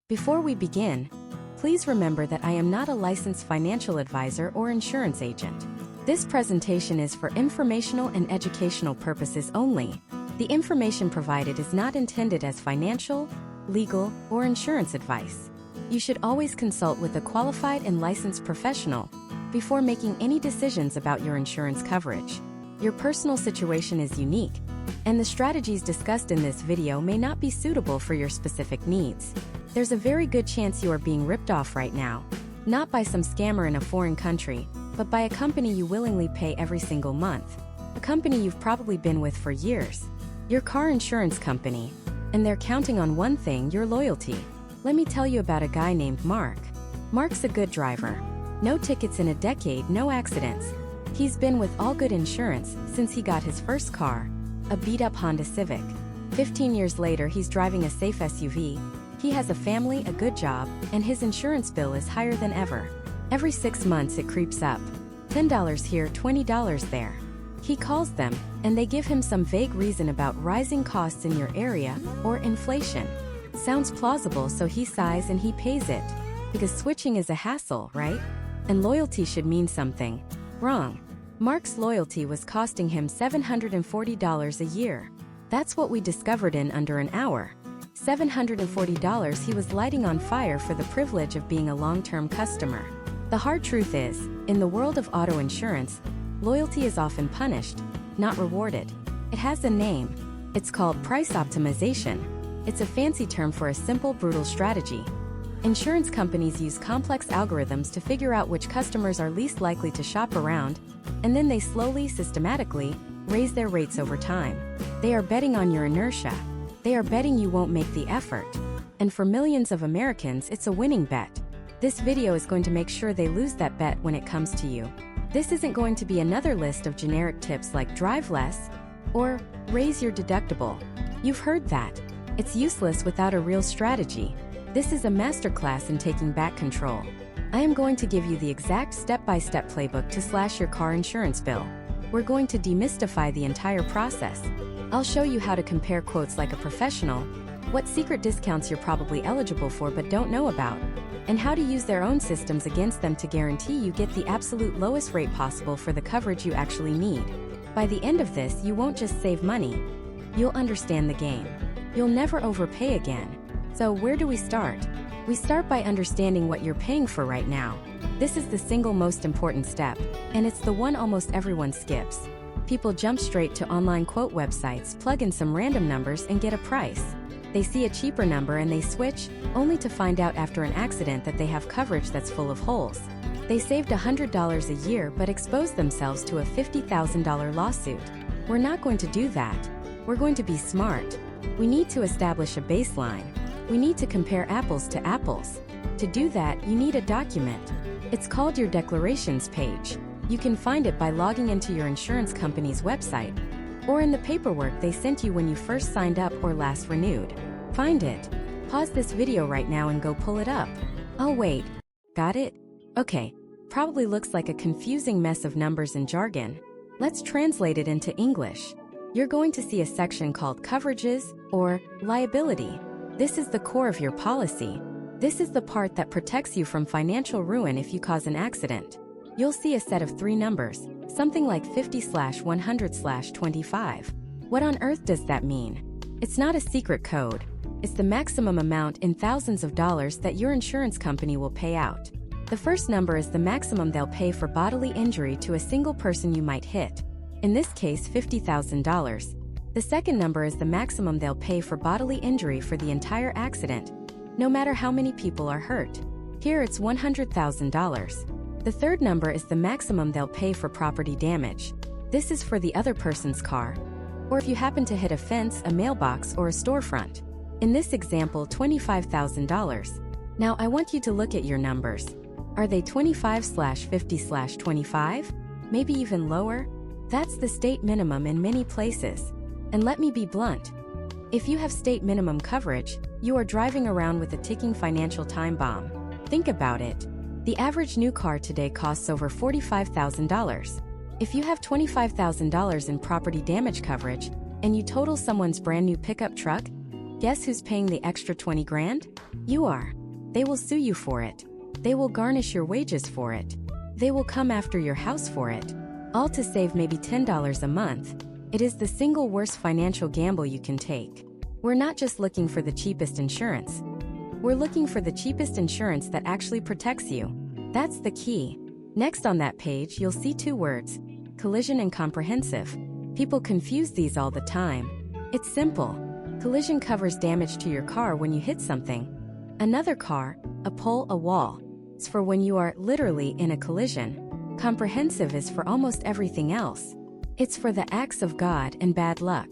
Before we begin, please remember that I am not a licensed financial advisor or insurance agent. This presentation is for informational and educational purposes only. The information provided is not intended as financial, legal, or insurance advice. You should always consult with a qualified and licensed professional before making any decisions about your insurance coverage. Your personal situation is unique, and the strategies discussed in this video may not be suitable for your specific needs. There's a very good chance you are being ripped off right now, not by some scammer in a foreign country, but by a company you willingly pay every single month. A company you've probably been with for years. Your car insurance company. And they're counting on one thing, your loyalty. Let me tell you about a guy named Mark. Mark's a good driver. No tickets in a decade, no accidents. He's been with All Good Insurance since he got his first car, a beat-up Honda Civic. 15 years later, he's driving a safe SUV. He has a family, a good job, and his insurance bill is higher than ever. Every 6 months it creeps up. $10 here, $20 there. He calls them, and they give him some vague reason about rising costs in your area, or inflation. Sounds plausible, so he sighs and he pays it. Because switching is a hassle, right? And loyalty should mean something. Wrong. Mark's loyalty was costing him $740 a year. That's what we discovered in under an hour. $740 he was lighting on fire for the privilege of being a long-term customer. The hard truth is, in the world of auto insurance, loyalty is often punished, not rewarded. It has a name. It's called price optimization. It's a fancy term for a simple, brutal strategy. Insurance companies use complex algorithms to figure out which customers are least likely to shop around, and then they slowly, systematically, raise their rates over time. They are betting on your inertia. They are betting you won't make the effort. And for millions of Americans, it's a winning bet. This video is going to make sure they lose that bet when it comes to you. This isn't going to be another list of generic tips like drive less or raise your deductible. You've heard that. It's useless without a real strategy. This is a masterclass in taking back control. I am going to give you the exact step-by-step playbook to slash your car insurance bill. We're going to demystify the entire process. I'll show you how to compare quotes like a professional, what secret discounts you're probably eligible for but don't know about, and how to use their own systems against them to guarantee you get the absolute lowest rate possible for the coverage you actually need. By the end of this, you won't just save money, you'll understand the game. You'll never overpay again. So where do we start? We start by understanding what you're paying for right now. This is the single most important step, and it's the one almost everyone skips. People jump straight to online quote websites, plug in some random numbers, and get a price. They see a cheaper number and they switch, only to find out after an accident that they have coverage that's full of holes. They saved $100 a year but exposed themselves to a $50,000 lawsuit. We're not going to do that. We're going to be smart. We need to establish a baseline. We need to compare apples to apples. To do that, you need a document. It's called your declarations page. You can find it by logging into your insurance company's website, or in the paperwork they sent you when you first signed up or last renewed. Find it. Pause this video right now and go pull it up. Oh wait, got it? Okay, probably looks like a confusing mess of numbers and jargon. Let's translate it into English. You're going to see a section called Coverages or Liability. This is the core of your policy. This is the part that protects you from financial ruin if you cause an accident. You'll see a set of 3 numbers, something like 50/100/25. What on earth does that mean? It's not a secret code. It's the maximum amount in thousands of dollars that your insurance company will pay out. The first number is the maximum they'll pay for bodily injury to a single person you might hit. In this case, $50,000. The second number is the maximum they'll pay for bodily injury for the entire accident, no matter how many people are hurt. Here it's $100,000. The third number is the maximum they'll pay for property damage. This is for the other person's car, or if you happen to hit a fence, a mailbox, or a storefront. In this example, $25,000. Now I want you to look at your numbers. Are they 25/50/25? Maybe even lower? That's the state minimum in many places. And let me be blunt. If you have state minimum coverage, you are driving around with a ticking financial time bomb. Think about it. The average new car today costs over $45,000. If you have $25,000 in property damage coverage, and you total someone's brand new pickup truck, Guess who's paying the extra 20 grand? You are. They will sue you for it. They will garnish your wages for it. They will come after your house for it. All to save maybe $10 a month. It is the single worst financial gamble you can take. We're not just looking for the cheapest insurance. We're looking for the cheapest insurance that actually protects you. That's the key. Next on that page, you'll see two words: collision and comprehensive. People confuse these all the time. It's simple. Collision covers damage to your car when you hit something. Another car, a pole, a wall. It's for when you are literally in a collision. Comprehensive is for almost everything else. It's for the acts of God and bad luck.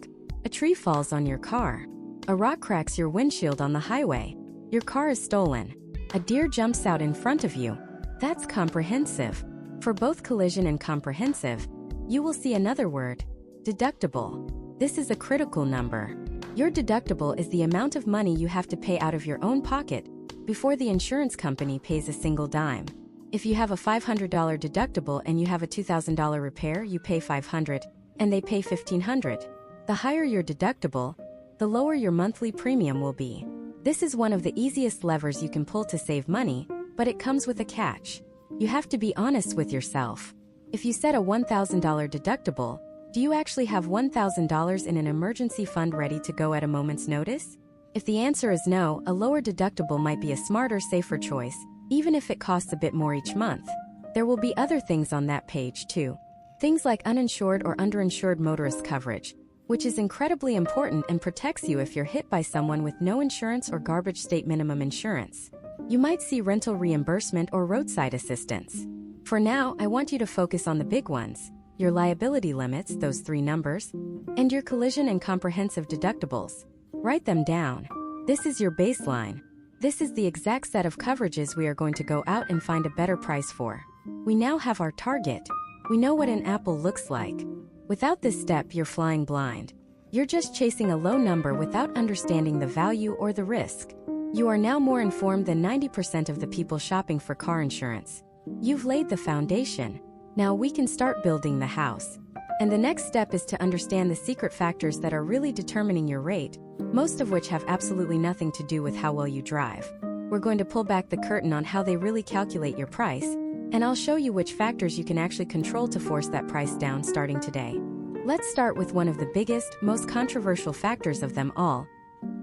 A tree falls on your car. A rock cracks your windshield on the highway. Your car is stolen. A deer jumps out in front of you. That's comprehensive. For both collision and comprehensive, you will see another word: deductible. This is a critical number. Your deductible is the amount of money you have to pay out of your own pocket before the insurance company pays a single dime. If you have a $500 deductible and you have a $2,000 repair, you pay $500 and they pay $1,500. The higher your deductible, the lower your monthly premium will be. This is one of the easiest levers you can pull to save money, but it comes with a catch. You have to be honest with yourself. If you set a $1,000 deductible, do you actually have $1,000 in an emergency fund ready to go at a moment's notice? If the answer is no, a lower deductible might be a smarter, safer choice, even if it costs a bit more each month. There will be other things on that page too. Things like uninsured or underinsured motorist coverage, which is incredibly important and protects you if you're hit by someone with no insurance or garbage state minimum insurance. You might see rental reimbursement or roadside assistance. For now, I want you to focus on the big ones: your liability limits, those 3 numbers, and your collision and comprehensive deductibles. Write them down. This is your baseline. This is the exact set of coverages we are going to go out and find a better price for. We now have our target. We know what an apple looks like. Without this step, you're flying blind. You're just chasing a low number without understanding the value or the risk. You are now more informed than 90% of the people shopping for car insurance. You've laid the foundation. Now we can start building the house. And the next step is to understand the secret factors that are really determining your rate, most of which have absolutely nothing to do with how well you drive. We're going to pull back the curtain on how they really calculate your price, and I'll show you which factors you can actually control to force that price down starting today. Let's start with one of the biggest, most controversial factors of them all: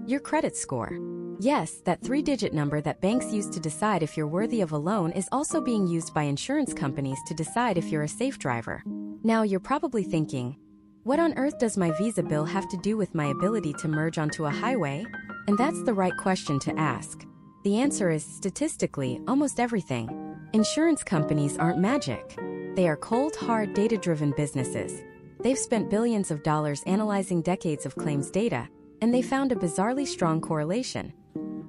your credit score. Yes, that 3-digit number that banks use to decide if you're worthy of a loan is also being used by insurance companies to decide if you're a safe driver. Now you're probably thinking, what on earth does my Visa bill have to do with my ability to merge onto a highway? And that's the right question to ask. The answer is, statistically, almost everything. Insurance companies aren't magic. They are cold, hard, data-driven businesses. They've spent billions of dollars analyzing decades of claims data, and they found a bizarrely strong correlation.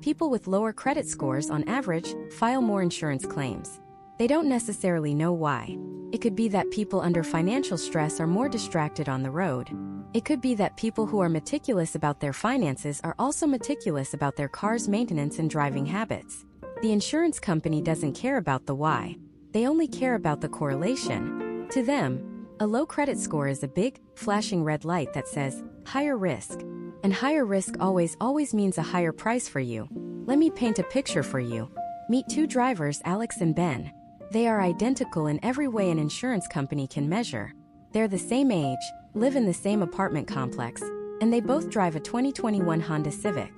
People with lower credit scores, on average, file more insurance claims. They don't necessarily know why. It could be that people under financial stress are more distracted on the road. It could be that people who are meticulous about their finances are also meticulous about their car's maintenance and driving habits. The insurance company doesn't care about the why. They only care about the correlation. To them, a low credit score is a big, flashing red light that says, higher risk. And higher risk always means a higher price for you. Let me paint a picture for you. Meet 2 drivers, Alex and Ben. They are identical in every way an insurance company can measure. They're the same age, live in the same apartment complex, and they both drive a 2021 Honda Civic.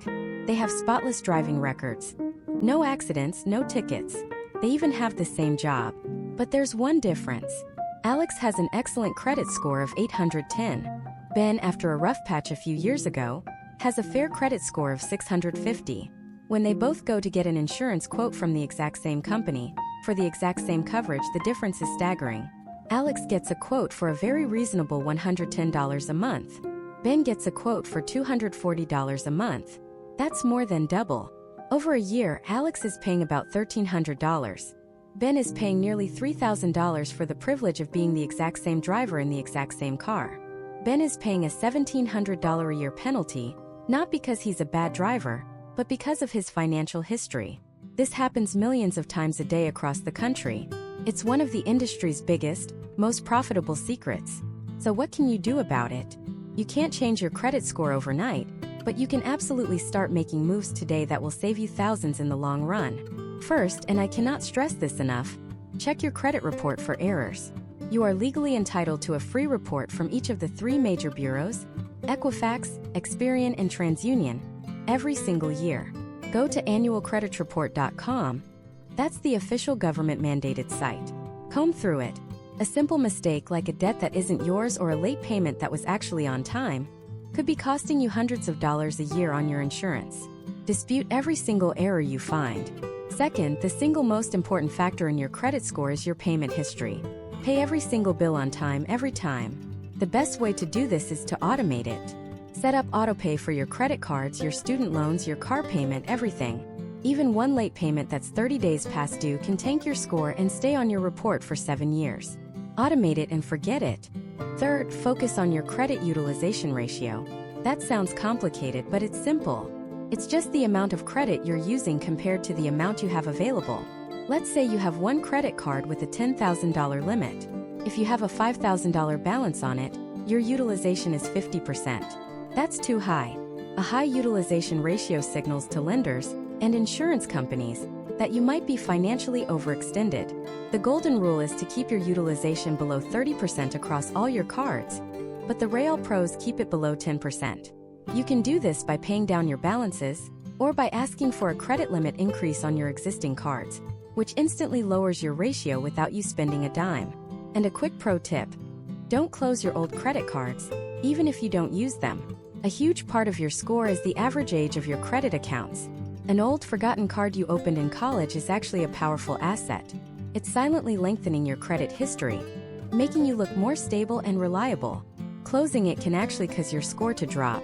They have spotless driving records. No accidents, no tickets. They even have the same job. But there's one difference. Alex has an excellent credit score of 810. Ben, after a rough patch a few years ago, has a fair credit score of 650. When they both go to get an insurance quote from the exact same company, for the exact same coverage, the difference is staggering. Alex gets a quote for a very reasonable $110 a month. Ben gets a quote for $240 a month. That's more than double. Over a year, Alex is paying about $1,300. Ben is paying nearly $3,000 for the privilege of being the exact same driver in the exact same car. Ben is paying a $1,700 a year penalty, not because he's a bad driver, but because of his financial history. This happens millions of times a day across the country. It's one of the industry's biggest, most profitable secrets. So what can you do about it? You can't change your credit score overnight, but you can absolutely start making moves today that will save you thousands in the long run. First, and I cannot stress this enough, check your credit report for errors. You are legally entitled to a free report from each of the 3 major bureaus, Equifax, Experian, and TransUnion, every single year. Go to annualcreditreport.com. That's the official government-mandated site. Comb through it. A simple mistake like a debt that isn't yours or a late payment that was actually on time could be costing you hundreds of dollars a year on your insurance. Dispute every single error you find. Second, the single most important factor in your credit score is your payment history. Pay every single bill on time every time. The best way to do this is to automate it. Set up autopay for your credit cards, your student loans, your car payment, everything. Even one late payment that's 30 days past due can tank your score and stay on your report for 7 years. Automate it and forget it. Third, focus on your credit utilization ratio. That sounds complicated, but it's simple. It's just the amount of credit you're using compared to the amount you have available. Let's say you have one credit card with a $10,000 limit. If you have a $5,000 balance on it, your utilization is 50%. That's too high. A high utilization ratio signals to lenders and insurance companies that you might be financially overextended. The golden rule is to keep your utilization below 30% across all your cards, but the Rail Pros keep it below 10%. You can do this by paying down your balances or by asking for a credit limit increase on your existing cards, which instantly lowers your ratio without you spending a dime. And a quick pro tip: don't close your old credit cards, even if you don't use them. A huge part of your score is the average age of your credit accounts. An old, forgotten card you opened in college is actually a powerful asset. It's silently lengthening your credit history, making you look more stable and reliable. Closing it can actually cause your score to drop.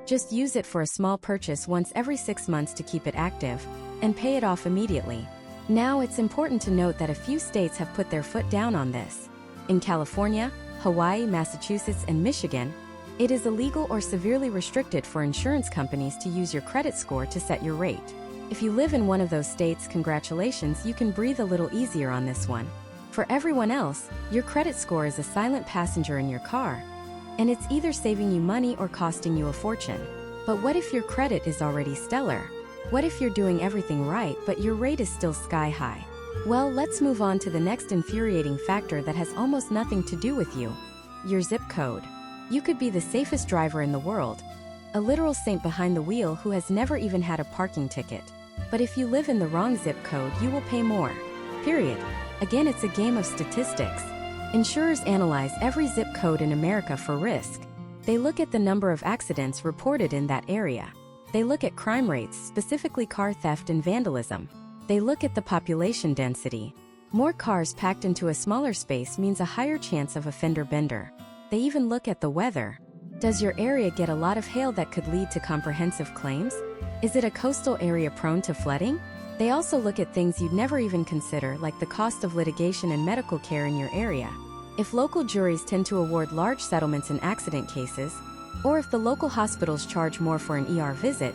Just use it for a small purchase once every 6 months to keep it active, and pay it off immediately. Now, it's important to note that a few states have put their foot down on this. In California, Hawaii, Massachusetts, and Michigan, it is illegal or severely restricted for insurance companies to use your credit score to set your rate. If you live in one of those states, congratulations, you can breathe a little easier on this one. For everyone else, your credit score is a silent passenger in your car, and it's either saving you money or costing you a fortune. But what if your credit is already stellar? What if you're doing everything right but your rate is still sky high? Well, let's move on to the next infuriating factor that has almost nothing to do with you: your zip code. You could be the safest driver in the world, a literal saint behind the wheel who has never even had a parking ticket. But if you live in the wrong zip code, you will pay more. Period. Again, it's a game of statistics. Insurers analyze every zip code in America for risk. They look at the number of accidents reported in that area. They look at crime rates, specifically car theft and vandalism. They look at the population density. More cars packed into a smaller space means a higher chance of a fender bender. They even look at the weather. Does your area get a lot of hail that could lead to comprehensive claims? Is it a coastal area prone to flooding? They also look at things you'd never even consider, like the cost of litigation and medical care in your area. If local juries tend to award large settlements in accident cases, or if the local hospitals charge more for an ER visit,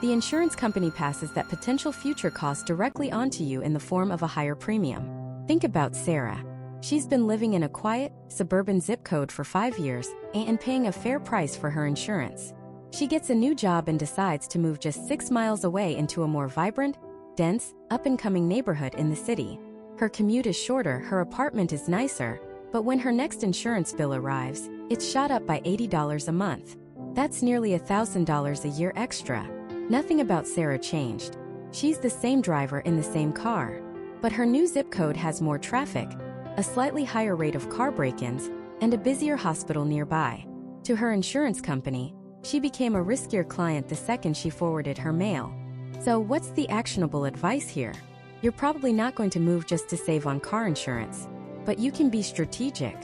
the insurance company passes that potential future cost directly onto you in the form of a higher premium. Think about Sarah. She's been living in a quiet, suburban zip code for 5 years and paying a fair price for her insurance. She gets a new job and decides to move just 6 miles away into a more vibrant, dense, up-and-coming neighborhood in the city. Her commute is shorter, her apartment is nicer, but when her next insurance bill arrives, it's shot up by $80 a month. That's nearly $1,000 a year extra. Nothing about Sarah changed. She's the same driver in the same car. But her new zip code has more traffic, a slightly higher rate of car break-ins, and a busier hospital nearby. To her insurance company, she became a riskier client the second she forwarded her mail. So what's the actionable advice here? You're probably not going to move just to save on car insurance, but you can be strategic.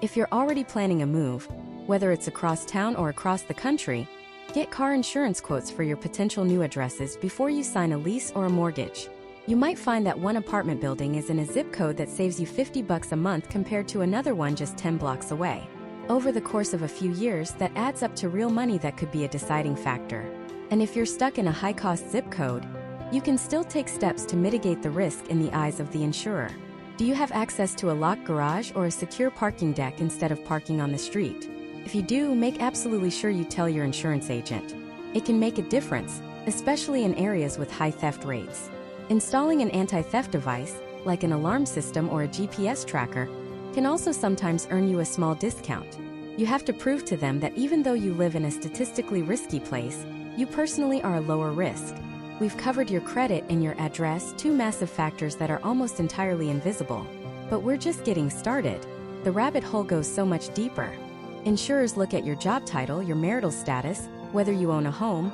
If you're already planning a move, whether it's across town or across the country, get car insurance quotes for your potential new addresses before you sign a lease or a mortgage. You might find that one apartment building is in a zip code that saves you $50 a month compared to another one just 10 blocks away. Over the course of a few years, that adds up to real money that could be a deciding factor. And if you're stuck in a high-cost zip code, you can still take steps to mitigate the risk in the eyes of the insurer. Do you have access to a locked garage or a secure parking deck instead of parking on the street? If you do, make absolutely sure you tell your insurance agent. It can make a difference, especially in areas with high theft rates. Installing an anti-theft device, like an alarm system or a GPS tracker, can also sometimes earn you a small discount. You have to prove to them that even though you live in a statistically risky place, you personally are a lower risk. We've covered your credit and your address, two massive factors that are almost entirely invisible. But we're just getting started. The rabbit hole goes so much deeper. Insurers look at your job title, your marital status, whether you own a home,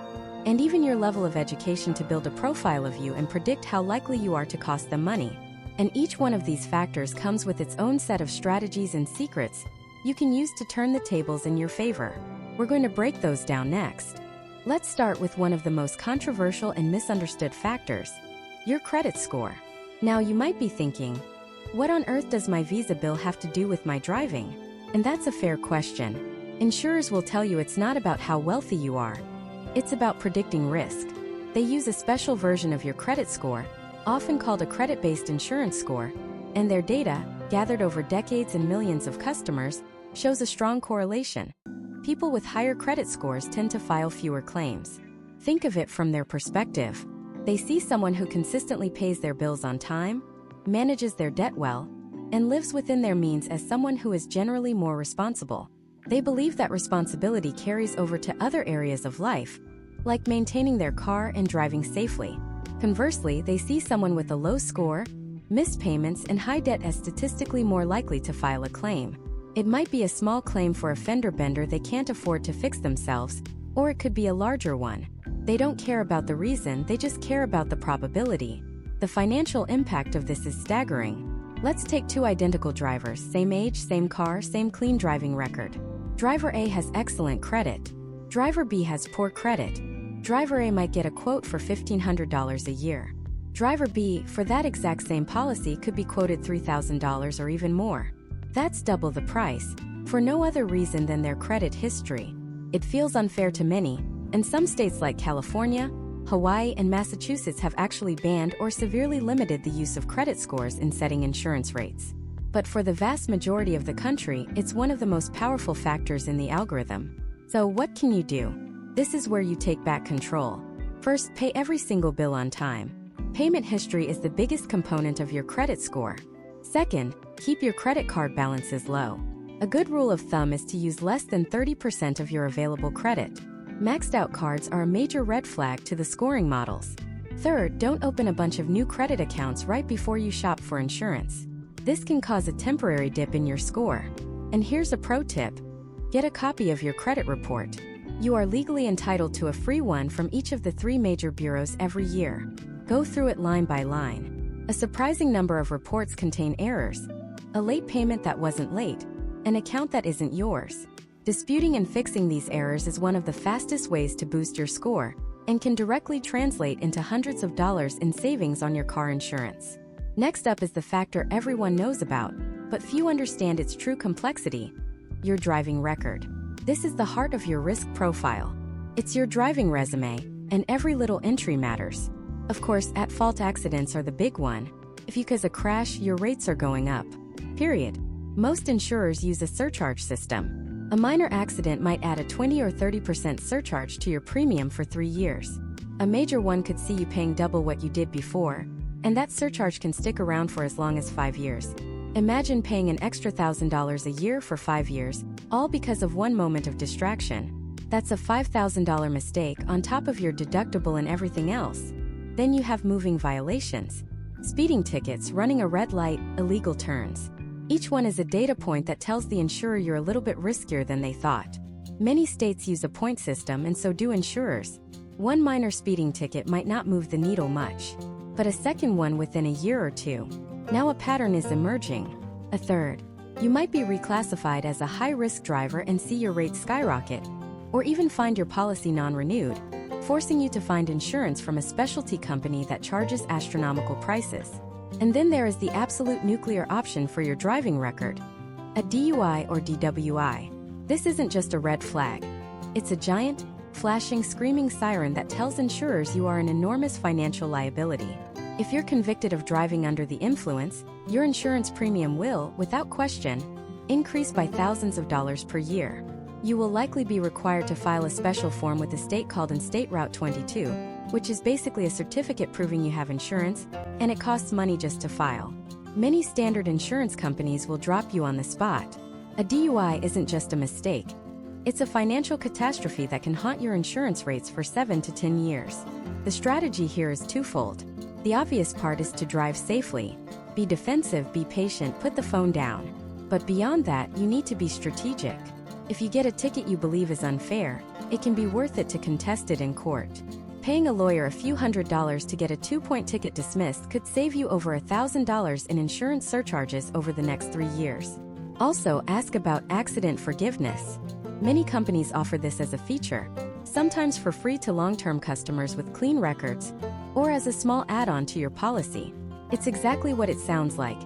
and even your level of education to build a profile of you and predict how likely you are to cost them money. And each one of these factors comes with its own set of strategies and secrets you can use to turn the tables in your favor. We're going to break those down next. Let's start with one of the most controversial and misunderstood factors, your credit score. Now you might be thinking, what on earth does my Visa bill have to do with my driving? And that's a fair question. Insurers will tell you it's not about how wealthy you are. It's about predicting risk. They use a special version of your credit score, often called a credit-based insurance score, and their data, gathered over decades and millions of customers, shows a strong correlation. People with higher credit scores tend to file fewer claims. Think of it from their perspective. They see someone who consistently pays their bills on time, manages their debt well, and lives within their means as someone who is generally more responsible. They believe that responsibility carries over to other areas of life, like maintaining their car and driving safely. Conversely, they see someone with a low score, missed payments, and high debt as statistically more likely to file a claim. It might be a small claim for a fender bender they can't afford to fix themselves, or it could be a larger one. They don't care about the reason, they just care about the probability. The financial impact of this is staggering. Let's take two identical drivers, same age, same car, same clean driving record. Driver A has excellent credit. Driver B has poor credit. Driver A might get a quote for $1,500 a year. Driver B, for that exact same policy, could be quoted $3,000 or even more. That's double the price, for no other reason than their credit history. It feels unfair to many, and some states like California, Hawaii, and Massachusetts have actually banned or severely limited the use of credit scores in setting insurance rates. But for the vast majority of the country, it's one of the most powerful factors in the algorithm. So what can you do? This is where you take back control. First, pay every single bill on time. Payment history is the biggest component of your credit score. Second, keep your credit card balances low. A good rule of thumb is to use less than 30% of your available credit. Maxed out cards are a major red flag to the scoring models. Third, don't open a bunch of new credit accounts right before you shop for insurance. This can cause a temporary dip in your score. And here's a pro tip. Get a copy of your credit report. You are legally entitled to a free one from each of the 3 major bureaus every year. Go through it line by line. A surprising number of reports contain errors. A late payment that wasn't late. An account that isn't yours. Disputing and fixing these errors is one of the fastest ways to boost your score, and can directly translate into hundreds of dollars in savings on your car insurance. Next up is the factor everyone knows about, but few understand its true complexity: your driving record. This is the heart of your risk profile. It's your driving resume, and every little entry matters. Of course, at-fault accidents are the big one. If you cause a crash, your rates are going up. Period. Most insurers use a surcharge system. A minor accident might add a 20 or 30% surcharge to your premium for 3 years. A major one could see you paying double what you did before, and that surcharge can stick around for as long as 5 years. Imagine paying an extra $1,000 a year for 5 years, all because of one moment of distraction. That's a $5,000 mistake on top of your deductible and everything else. Then you have moving violations, speeding tickets, running a red light, illegal turns. Each one is a data point that tells the insurer you're a little bit riskier than they thought. Many states use a point system, and so do insurers. One minor speeding ticket might not move the needle much, but a second one within a year or two. Now a pattern is emerging. A third, you might be reclassified as a high-risk driver and see your rates skyrocket, or even find your policy non-renewed, forcing you to find insurance from a specialty company that charges astronomical prices. And then there is the absolute nuclear option for your driving record: a DUI or DWI. This isn't just a red flag. It's a giant, flashing, screaming siren that tells insurers you are an enormous financial liability. If you're convicted of driving under the influence, your insurance premium will, without question, increase by thousands of dollars per year. You will likely be required to file a special form with the state called In-State Route 22, which is basically a certificate proving you have insurance, and it costs money just to file. Many standard insurance companies will drop you on the spot. A DUI isn't just a mistake. It's a financial catastrophe that can haunt your insurance rates for 7 to 10 years. The strategy here is twofold. The obvious part is to drive safely. Be defensive, be patient, put the phone down. But beyond that, you need to be strategic. If you get a ticket you believe is unfair, it can be worth it to contest it in court. Paying a lawyer a few $100s to get a 2-point ticket dismissed could save you over $1,000 in insurance surcharges over the next 3 years. Also, ask about accident forgiveness. Many companies offer this as a feature, sometimes for free to long-term customers with clean records, or as a small add-on to your policy. It's exactly what it sounds like.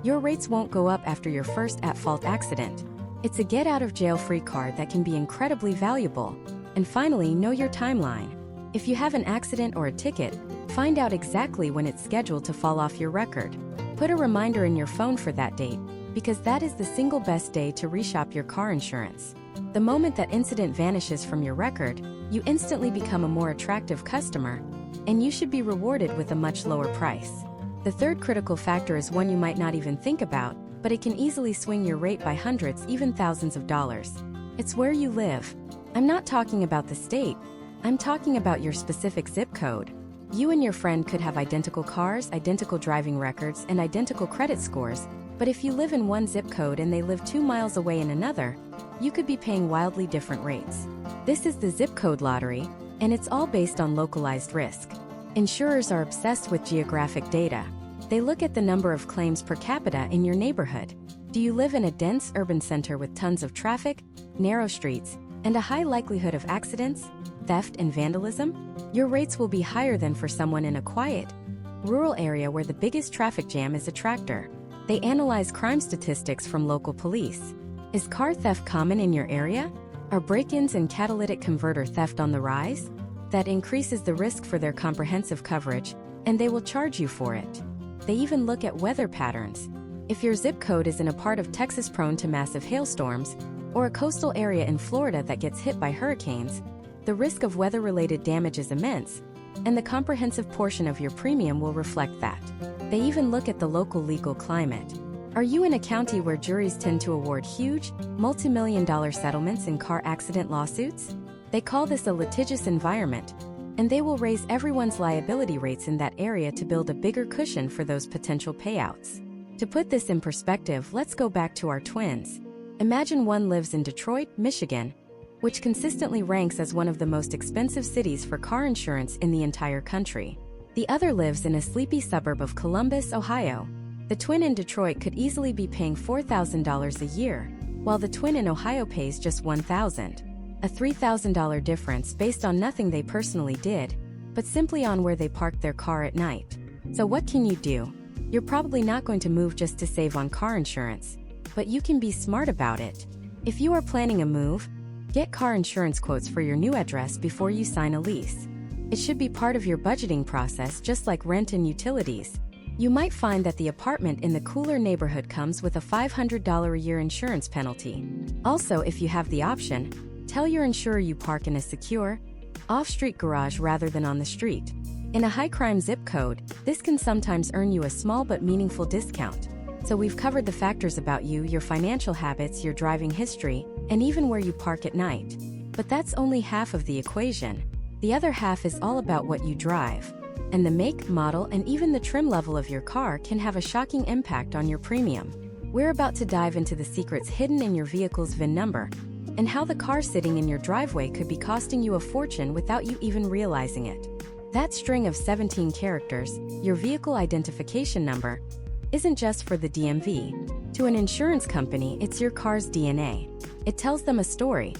Your rates won't go up after your first at-fault accident. It's a get-out-of-jail-free card that can be incredibly valuable. And finally, know your timeline. If you have an accident or a ticket, find out exactly when it's scheduled to fall off your record. Put a reminder in your phone for that date, because that is the single best day to reshop your car insurance. The moment that incident vanishes from your record, you instantly become a more attractive customer, and you should be rewarded with a much lower price. The third critical factor is one you might not even think about, but it can easily swing your rate by hundreds, even thousands of dollars. It's where you live. I'm not talking about the state. I'm talking about your specific zip code. You and your friend could have identical cars, identical driving records, and identical credit scores, but if you live in one zip code and they live 2 miles away in another, you could be paying wildly different rates. This is the zip code lottery, and it's all based on localized risk. Insurers are obsessed with geographic data. They look at the number of claims per capita in your neighborhood. Do you live in a dense urban center with tons of traffic, narrow streets, and a high likelihood of accidents, theft, and vandalism? Your rates will be higher than for someone in a quiet, rural area where the biggest traffic jam is a tractor. They analyze crime statistics from local police. Is car theft common in your area? Are break-ins and catalytic converter theft on the rise? That increases the risk for their comprehensive coverage, and they will charge you for it. They even look at weather patterns. If your zip code is in a part of Texas prone to massive hailstorms, or a coastal area in Florida that gets hit by hurricanes, the risk of weather-related damage is immense, and the comprehensive portion of your premium will reflect that. They even look at the local legal climate. Are you in a county where juries tend to award huge, multi-million-dollar settlements in car accident lawsuits? They call this a litigious environment, and they will raise everyone's liability rates in that area to build a bigger cushion for those potential payouts. To put this in perspective, let's go back to our twins. Imagine one lives in Detroit, Michigan, which consistently ranks as one of the most expensive cities for car insurance in the entire country. The other lives in a sleepy suburb of Columbus, Ohio. The twin in Detroit could easily be paying $4,000 a year, while the twin in Ohio pays just $1,000. A $3,000 difference based on nothing they personally did, but simply on where they parked their car at night. So what can you do? You're probably not going to move just to save on car insurance, but you can be smart about it. If you are planning a move, get car insurance quotes for your new address before you sign a lease. It should be part of your budgeting process, just like rent and utilities. You might find that the apartment in the cooler neighborhood comes with a $500 a year insurance penalty. Also, if you have the option, tell your insurer you park in a secure, off-street garage rather than on the street. In a high-crime zip code, this can sometimes earn you a small but meaningful discount. So we've covered the factors about you, your financial habits, your driving history, and even where you park at night. But that's only half of the equation. The other half is all about what you drive. And the make, model, and even the trim level of your car can have a shocking impact on your premium. We're about to dive into the secrets hidden in your vehicle's VIN number, and how the car sitting in your driveway could be costing you a fortune without you even realizing it. That string of 17 characters, your vehicle identification number, isn't just for the DMV. To an insurance company, it's your car's DNA. It tells them a story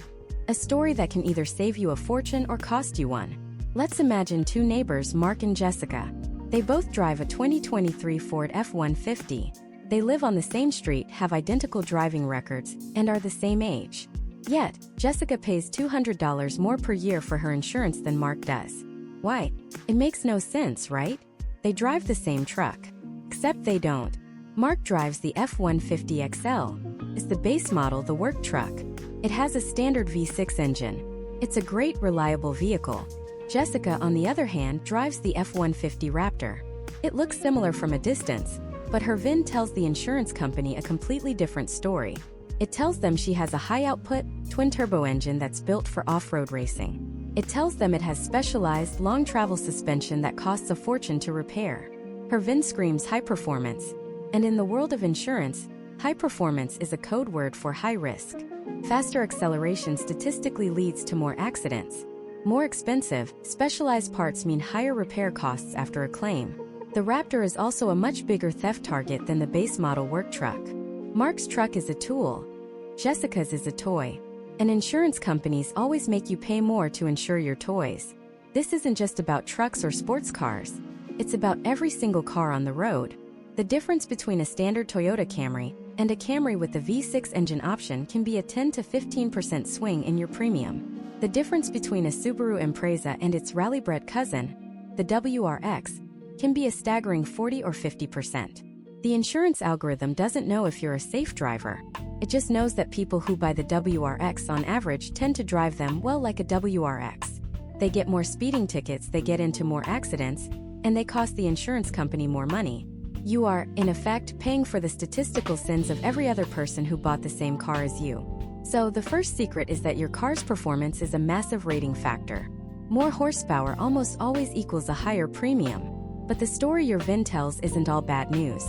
that can either save you a fortune or cost you one. Let's imagine two neighbors, Mark and Jessica. They both drive a 2023 Ford F-150. They live on the same street, have identical driving records, and are the same age. Yet, Jessica pays $200 more per year for her insurance than Mark does. Why? It makes no sense, right? They drive the same truck. Except they don't. Mark drives the F-150 XL. It's the base model, the work truck. It has a standard V6 engine. It's a great, reliable vehicle. Jessica, on the other hand, drives the F-150 Raptor. It looks similar from a distance, but her VIN tells the insurance company a completely different story. It tells them she has a high-output, twin-turbo engine that's built for off-road racing. It tells them it has specialized, long-travel suspension that costs a fortune to repair. Her VIN screams high performance. And in the world of insurance, high performance is a code word for high risk. Faster acceleration statistically leads to more accidents. More expensive, specialized parts mean higher repair costs after a claim. The Raptor is also a much bigger theft target than the base model work truck. Mark's truck is a tool. Jessica's is a toy. And insurance companies always make you pay more to insure your toys. This isn't just about trucks or sports cars. It's about every single car on the road. The difference between a standard Toyota Camry and a Camry with the V6 engine option can be a 10 to 15% swing in your premium. The difference between a Subaru Impreza and its rally-bred cousin, the WRX, can be a staggering 40 or 50%. The insurance algorithm doesn't know if you're a safe driver. It just knows that people who buy the WRX on average tend to drive them well like a WRX. They get more speeding tickets, they get into more accidents, and they cost the insurance company more money. You are, in effect, paying for the statistical sins of every other person who bought the same car as you. So the first secret is that your car's performance is a massive rating factor. More horsepower almost always equals a higher premium. But the story your VIN tells isn't all bad news.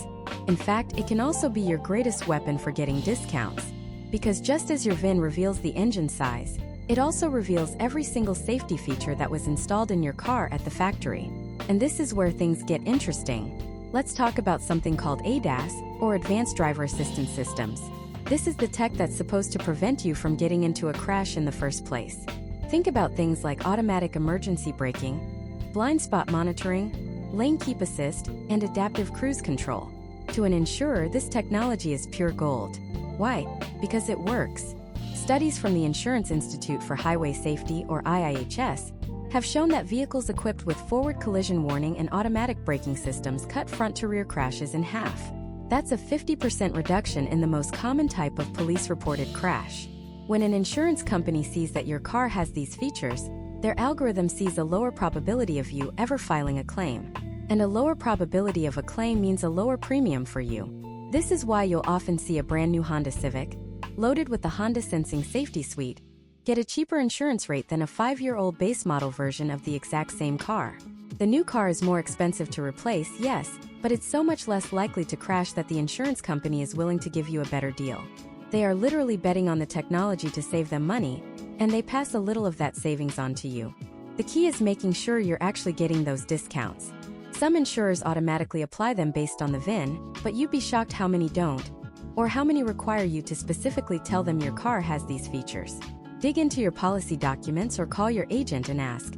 In fact, it can also be your greatest weapon for getting discounts. Because just as your VIN reveals the engine size, it also reveals every single safety feature that was installed in your car at the factory. And this is where things get interesting. Let's talk about something called ADAS, or Advanced Driver Assistance Systems. This is the tech that's supposed to prevent you from getting into a crash in the first place. Think about things like automatic emergency braking, blind spot monitoring, lane keep assist, and adaptive cruise control. To an insurer, this technology is pure gold. Why? Because it works. Studies from the Insurance Institute for Highway Safety, or IIHS, have shown that vehicles equipped with forward collision warning and automatic braking systems cut front-to-rear crashes in half. That's a 50% reduction in the most common type of police-reported crash. When an insurance company sees that your car has these features, their algorithm sees a lower probability of you ever filing a claim. And a lower probability of a claim means a lower premium for you. This is why you'll often see a brand new Honda Civic, loaded with the Honda Sensing Safety Suite, get a cheaper insurance rate than a 5-year-old base model version of the exact same car. The new car is more expensive to replace, yes, but it's so much less likely to crash that the insurance company is willing to give you a better deal. They are literally betting on the technology to save them money, and they pass a little of that savings on to you. The key is making sure you're actually getting those discounts. Some insurers automatically apply them based on the VIN, but you'd be shocked how many don't, or how many require you to specifically tell them your car has these features. Dig into your policy documents or call your agent and ask,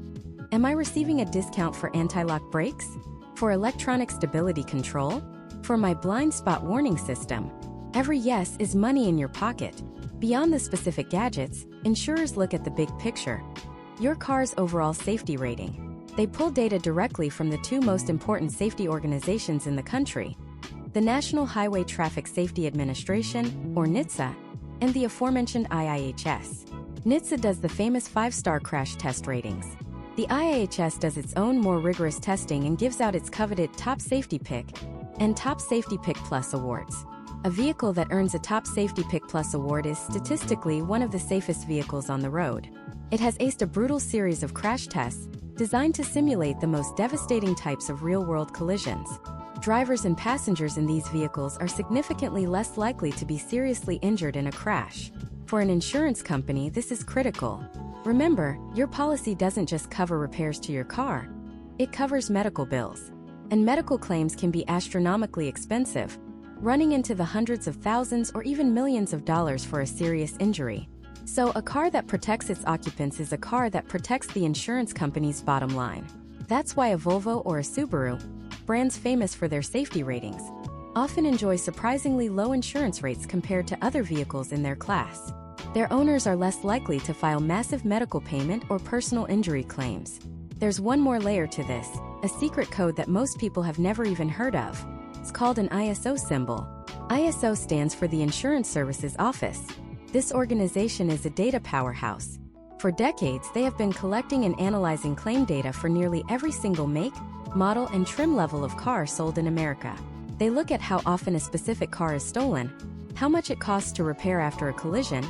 am I receiving a discount for anti-lock brakes? For electronic stability control? For my blind spot warning system? Every yes is money in your pocket. Beyond the specific gadgets, insurers look at the big picture. Your car's overall safety rating. They pull data directly from the two most important safety organizations in the country, the National Highway Traffic Safety Administration, or NHTSA, and the aforementioned IIHS. NHTSA does the famous 5-star crash test ratings. The IIHS does its own more rigorous testing and gives out its coveted Top Safety Pick and Top Safety Pick Plus awards. A vehicle that earns a Top Safety Pick Plus award is statistically one of the safest vehicles on the road. It has aced a brutal series of crash tests designed to simulate the most devastating types of real-world collisions. Drivers and passengers in these vehicles are significantly less likely to be seriously injured in a crash. For an insurance company, this is critical. Remember, your policy doesn't just cover repairs to your car. It covers medical bills. And medical claims can be astronomically expensive, running into the hundreds of thousands or even millions of dollars for a serious injury. So a car that protects its occupants is a car that protects the insurance company's bottom line. That's why a Volvo or a Subaru, brands famous for their safety ratings, often enjoy surprisingly low insurance rates compared to other vehicles in their class. Their owners are less likely to file massive medical payment or personal injury claims. There's one more layer to this, a secret code that most people have never even heard of. It's called an ISO symbol. ISO stands for the Insurance Services Office. This organization is a data powerhouse. For decades, they have been collecting and analyzing claim data for nearly every single make, model, and trim level of car sold in America. They look at how often a specific car is stolen, how much it costs to repair after a collision,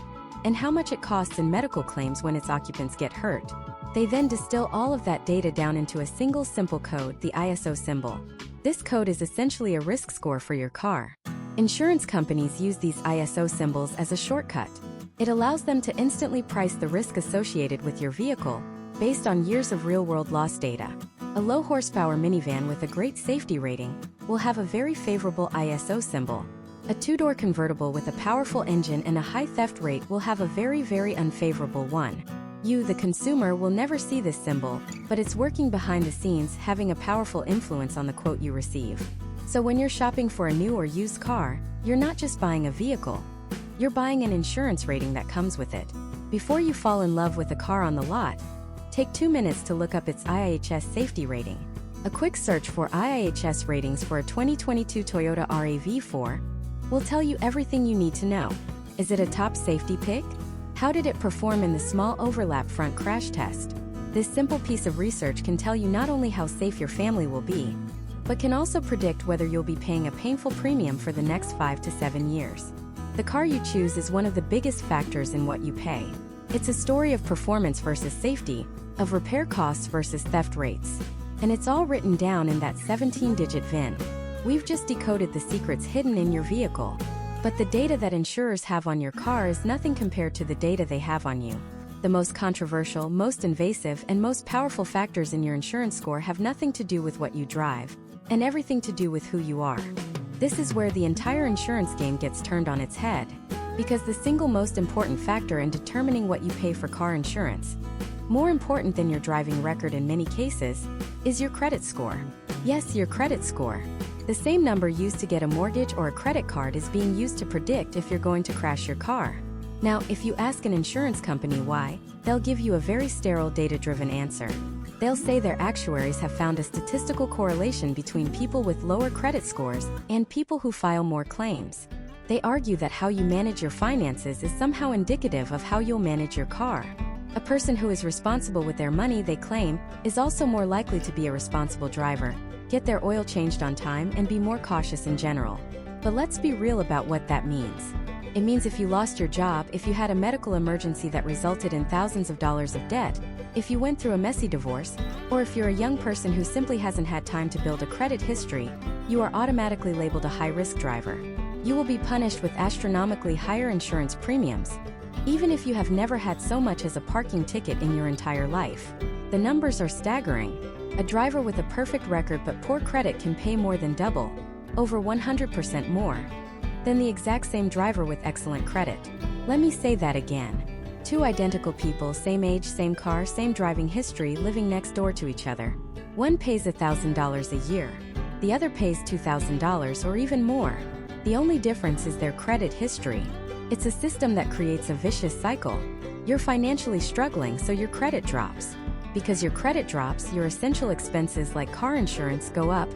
and how much it costs in medical claims when its occupants get hurt. They then distill all of that data down into a single simple code, the ISO symbol. This code is essentially a risk score for your car. Insurance companies use these ISO symbols as a shortcut. It allows them to instantly price the risk associated with your vehicle, based on years of real-world loss data. A low-horsepower minivan with a great safety rating will have a very favorable ISO symbol. A two-door convertible with a powerful engine and a high theft rate will have a very, very unfavorable one. You, the consumer, will never see this symbol, but it's working behind the scenes, having a powerful influence on the quote you receive. So when you're shopping for a new or used car, you're not just buying a vehicle. You're buying an insurance rating that comes with it. Before you fall in love with a car on the lot, take 2 minutes to look up its IIHS safety rating. A quick search for IIHS ratings for a 2022 Toyota RAV4 will tell you everything you need to know. Is it a top safety pick? How did it perform in the small overlap front crash test? This simple piece of research can tell you not only how safe your family will be, but can also predict whether you'll be paying a painful premium for the next 5 to 7 years. The car you choose is one of the biggest factors in what you pay. It's a story of performance versus safety, of repair costs versus theft rates. And it's all written down in that 17-digit VIN. We've just decoded the secrets hidden in your vehicle. But the data that insurers have on your car is nothing compared to the data they have on you. The most controversial, most invasive, and most powerful factors in your insurance score have nothing to do with what you drive, and everything to do with who you are. This is where the entire insurance game gets turned on its head, because the single most important factor in determining what you pay for car insurance, more important than your driving record in many cases, is your credit score. Yes, your credit score. The same number used to get a mortgage or a credit card is being used to predict if you're going to crash your car. Now, if you ask an insurance company why, they'll give you a very sterile data-driven answer. They'll say their actuaries have found a statistical correlation between people with lower credit scores and people who file more claims. They argue that how you manage your finances is somehow indicative of how you'll manage your car. A person who is responsible with their money, they claim, is also more likely to be a responsible driver, get their oil changed on time, and be more cautious in general. But let's be real about what that means. It means if you lost your job, if you had a medical emergency that resulted in thousands of dollars of debt, if you went through a messy divorce, or if you're a young person who simply hasn't had time to build a credit history, you are automatically labeled a high-risk driver. You will be punished with astronomically higher insurance premiums, even if you have never had so much as a parking ticket in your entire life. The numbers are staggering. A driver with a perfect record but poor credit can pay more than double, over 100% more, than the exact same driver with excellent credit. Let me say that again. Two identical people, same age, same car, same driving history, living next door to each other. One pays $1,000 a year. The other pays $2,000 or even more. The only difference is their credit history. It's a system that creates a vicious cycle. You're financially struggling, so your credit drops. Because your credit drops, your essential expenses like car insurance go up,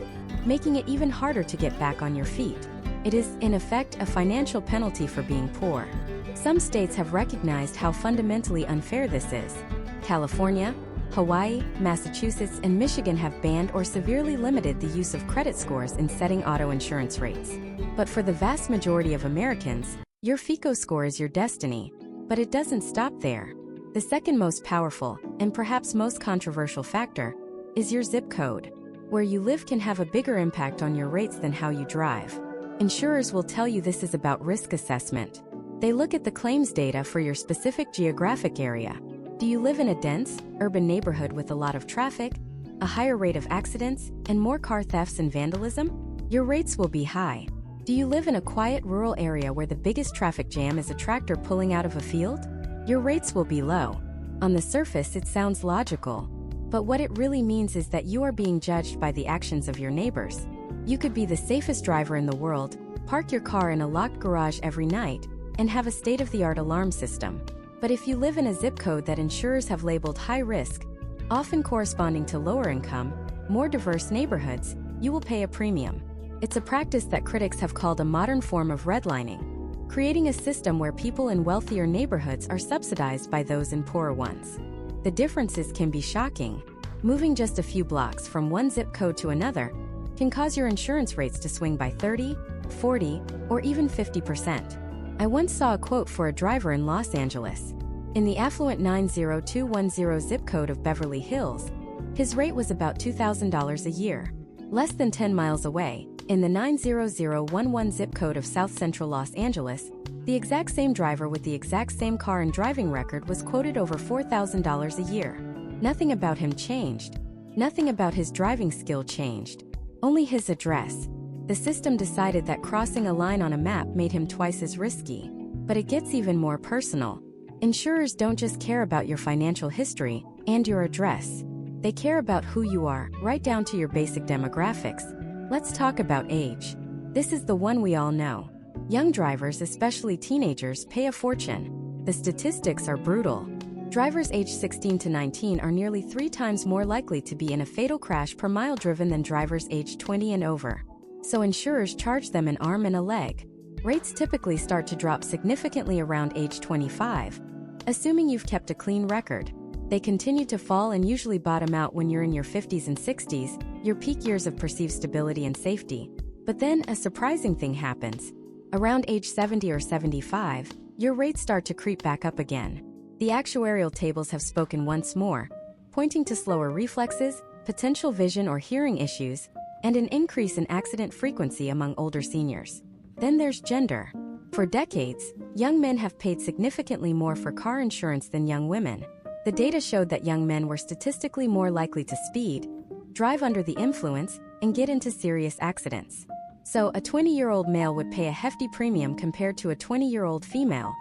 making it even harder to get back on your feet. It is, in effect, a financial penalty for being poor. Some states have recognized how fundamentally unfair this is. California, Hawaii, Massachusetts, and Michigan have banned or severely limited the use of credit scores in setting auto insurance rates. But for the vast majority of Americans, your FICO score is your destiny. But it doesn't stop there. The second most powerful, and perhaps most controversial factor, is your zip code. Where you live can have a bigger impact on your rates than how you drive. Insurers will tell you this is about risk assessment. They look at the claims data for your specific geographic area. Do you live in a dense, urban neighborhood with a lot of traffic, a higher rate of accidents, and more car thefts and vandalism? Your rates will be high. Do you live in a quiet rural area where the biggest traffic jam is a tractor pulling out of a field? Your rates will be low. On the surface, it sounds logical. But what it really means is that you are being judged by the actions of your neighbors. You could be the safest driver in the world, park your car in a locked garage every night, and have a state-of-the-art alarm system. But if you live in a zip code that insurers have labeled high risk, often corresponding to lower income, more diverse neighborhoods, you will pay a premium. It's a practice that critics have called a modern form of redlining. creating a system where people in wealthier neighborhoods are subsidized by those in poorer ones. The differences can be shocking. Moving just a few blocks from one zip code to another can cause your insurance rates to swing by 30, 40, or even 50%. I once saw a quote for a driver in Los Angeles. In the affluent 90210 zip code of Beverly Hills, his rate was about $2,000 a year. Less than 10 miles away, in the 90011 zip code of South Central Los Angeles, the exact same driver with the exact same car and driving record was quoted over $4,000 a year. Nothing about him changed. Nothing about his driving skill changed. Only his address. The system decided that crossing a line on a map made him twice as risky. But it gets even more personal. Insurers don't just care about your financial history and your address. They care about who you are, right down to your basic demographics. Let's talk about age. This is the one we all know. Young drivers, especially teenagers, pay a fortune. The statistics are brutal. Drivers aged 16 to 19 are nearly 3 times more likely to be in a fatal crash per mile driven than drivers aged 20 and over. So insurers charge them an arm and a leg. Rates typically start to drop significantly around age 25. Assuming you've kept a clean record, they continue to fall and usually bottom out when you're in your 50s and 60s, your peak years of perceived stability and safety. But then a surprising thing happens. Around age 70 or 75, your rates start to creep back up again. The actuarial tables have spoken once more, pointing to slower reflexes, potential vision or hearing issues, and an increase in accident frequency among older seniors. Then there's gender. For decades, young men have paid significantly more for car insurance than young women. The data showed that young men were statistically more likely to speed, drive under the influence, and get into serious accidents. So a 20-year-old male would pay a hefty premium compared to a 20-year-old female,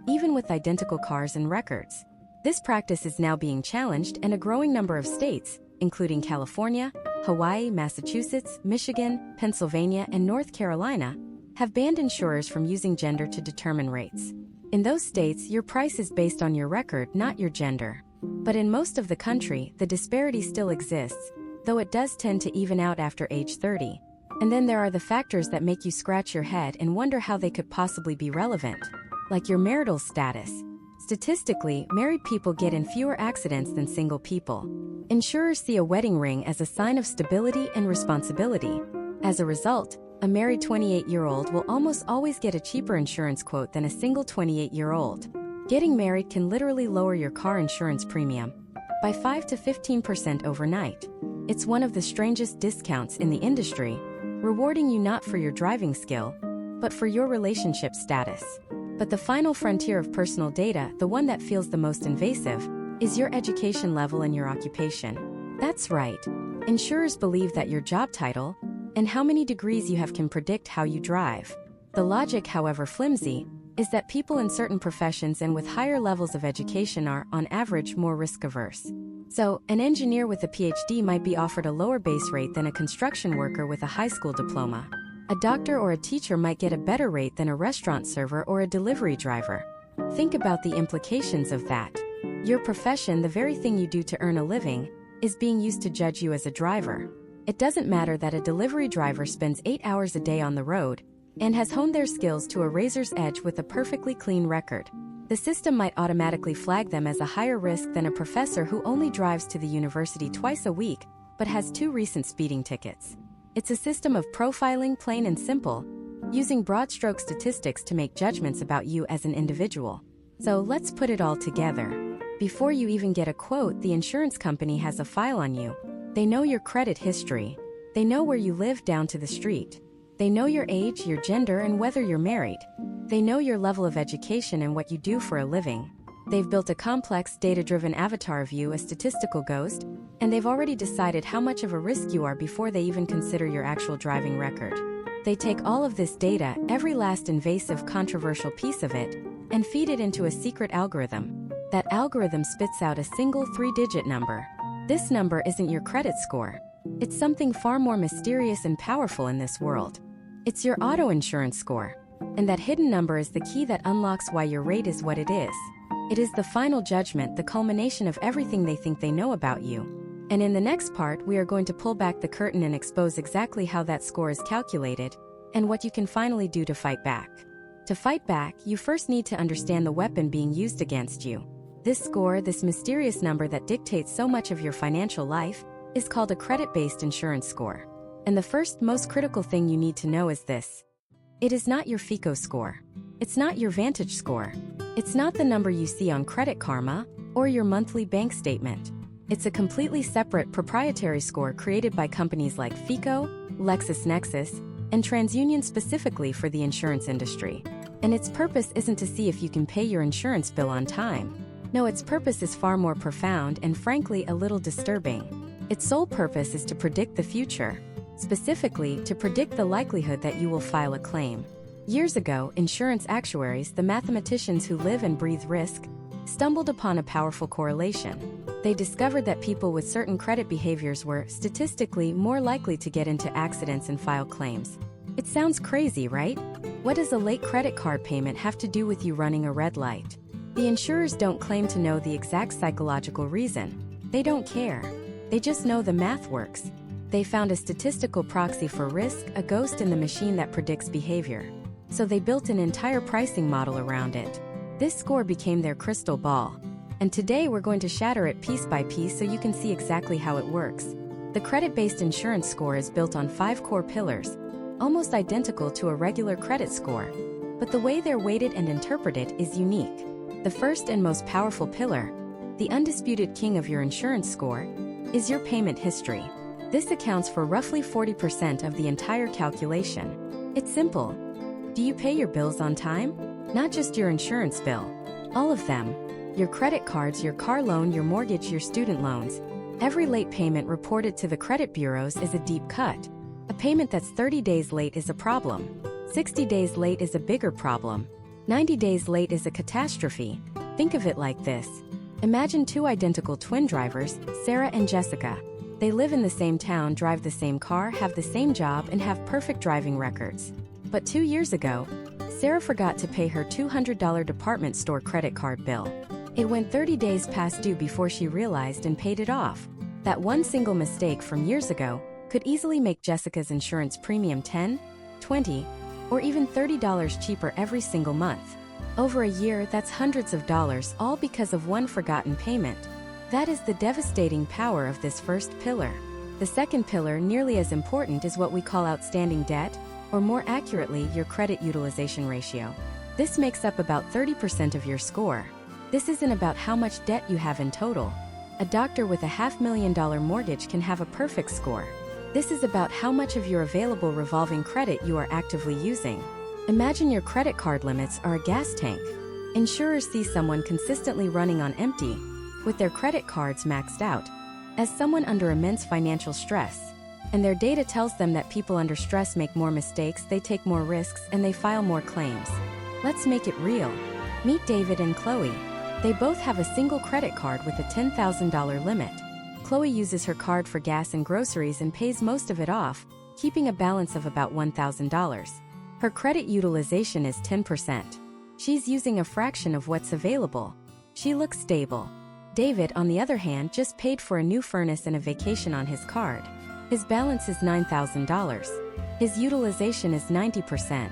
even with identical cars and records. This practice is now being challenged, and a growing number of states, including California, Hawaii, Massachusetts, Michigan, Pennsylvania, and North Carolina, have banned insurers from using gender to determine rates. In those states, your price is based on your record, not your gender. But in most of the country, the disparity still exists, though it does tend to even out after age 30. And then there are the factors that make you scratch your head and wonder how they could possibly be relevant, like your marital status. Statistically, married people get in fewer accidents than single people. Insurers see a wedding ring as a sign of stability and responsibility. As a result, a married 28-year-old will almost always get a cheaper insurance quote than a single 28-year-old. Getting married can literally lower your car insurance premium by 5 to 15% overnight. It's one of the strangest discounts in the industry, rewarding you not for your driving skill, but for your relationship status. But the final frontier of personal data, the one that feels the most invasive, is your education level and your occupation. That's right. Insurers believe that your job title and how many degrees you have can predict how you drive. The logic, however flimsy, is that people in certain professions and with higher levels of education are, on average, more risk-averse. So, an engineer with a PhD might be offered a lower base rate than a construction worker with a high school diploma. A doctor or a teacher might get a better rate than a restaurant server or a delivery driver. Think about the implications of that. Your profession, the very thing you do to earn a living, is being used to judge you as a driver. It doesn't matter that a delivery driver spends 8 hours a day on the road and has honed their skills to a razor's edge with a perfectly clean record. The system might automatically flag them as a higher risk than a professor who only drives to the university twice a week but has 2 recent speeding tickets. It's a system of profiling, plain and simple, using broad-stroke statistics to make judgments about you as an individual. So let's put it all together. Before you even get a quote, the insurance company has a file on you. They know your credit history. They know where you live down to the street. They know your age, your gender, and whether you're married. They know your level of education and what you do for a living. They've built a complex, data-driven avatar of you, a statistical ghost, and they've already decided how much of a risk you are before they even consider your actual driving record. They take all of this data, every last invasive, controversial piece of it, and feed it into a secret algorithm. That algorithm spits out a single 3-digit number. This number isn't your credit score. It's something far more mysterious and powerful in this world. It's your auto insurance score. And that hidden number is the key that unlocks why your rate is what it is. It is the final judgment, the culmination of everything they think they know about you. And in the next part, we are going to pull back the curtain and expose exactly how that score is calculated and what you can finally do to fight back. To fight back, you first need to understand the weapon being used against you. This score, this mysterious number that dictates so much of your financial life, is called a credit-based insurance score. And the first, most critical thing you need to know is this. It is not your FICO score. It's not your Vantage score. It's not the number you see on Credit Karma or your monthly bank statement. It's a completely separate proprietary score created by companies like FICO, LexisNexis, and TransUnion specifically for the insurance industry. And its purpose isn't to see if you can pay your insurance bill on time. No, its purpose is far more profound and frankly a little disturbing. Its sole purpose is to predict the future, specifically to predict the likelihood that you will file a claim. Years ago, insurance actuaries, the mathematicians who live and breathe risk, stumbled upon a powerful correlation. They discovered that people with certain credit behaviors were statistically more likely to get into accidents and file claims. It sounds crazy, right? What does a late credit card payment have to do with you running a red light? The insurers don't claim to know the exact psychological reason. They don't care. They just know the math works. They found a statistical proxy for risk, a ghost in the machine that predicts behavior. So they built an entire pricing model around it. This score became their crystal ball. And today we're going to shatter it piece by piece so you can see exactly how it works. The credit-based insurance score is built on 5 core pillars, almost identical to a regular credit score. But the way they're weighted and interpreted is unique. The first and most powerful pillar, the undisputed king of your insurance score, is your payment history. This accounts for roughly 40% of the entire calculation. It's simple. Do you pay your bills on time? Not just your insurance bill. All of them. Your credit cards, your car loan, your mortgage, your student loans. Every late payment reported to the credit bureaus is a deep cut. A payment that's 30 days late is a problem. 60 days late is a bigger problem. 90 days late is a catastrophe. Think of it like this. Imagine 2 identical twin drivers, Sarah and Jessica. They live in the same town, drive the same car, have the same job, and have perfect driving records. But 2 years ago, Sarah forgot to pay her $200 department store credit card bill. It went 30 days past due before she realized and paid it off. That one single mistake from years ago could easily make Jessica's insurance premium $10, $20, or even $30 cheaper every single month. Over a year, that's hundreds of dollars, all because of one forgotten payment. That is the devastating power of this first pillar. The second pillar, nearly as important, is what we call outstanding debt, or more accurately, your credit utilization ratio. This makes up about 30% of your score. This isn't about how much debt you have in total. A doctor with a $500,000 mortgage can have a perfect score. This is about how much of your available revolving credit you are actively using. Imagine your credit card limits are a gas tank. Insurers see someone consistently running on empty, with their credit cards maxed out, as someone under immense financial stress. And their data tells them that people under stress make more mistakes, they take more risks, and they file more claims. Let's make it real. Meet David and Chloe. They both have a single credit card with a $10,000 limit. Chloe uses her card for gas and groceries and pays most of it off, keeping a balance of about $1,000. Her credit utilization is 10%. She's using a fraction of what's available. She looks stable. David, on the other hand, just paid for a new furnace and a vacation on his card. His balance is $9,000. His utilization is 90%.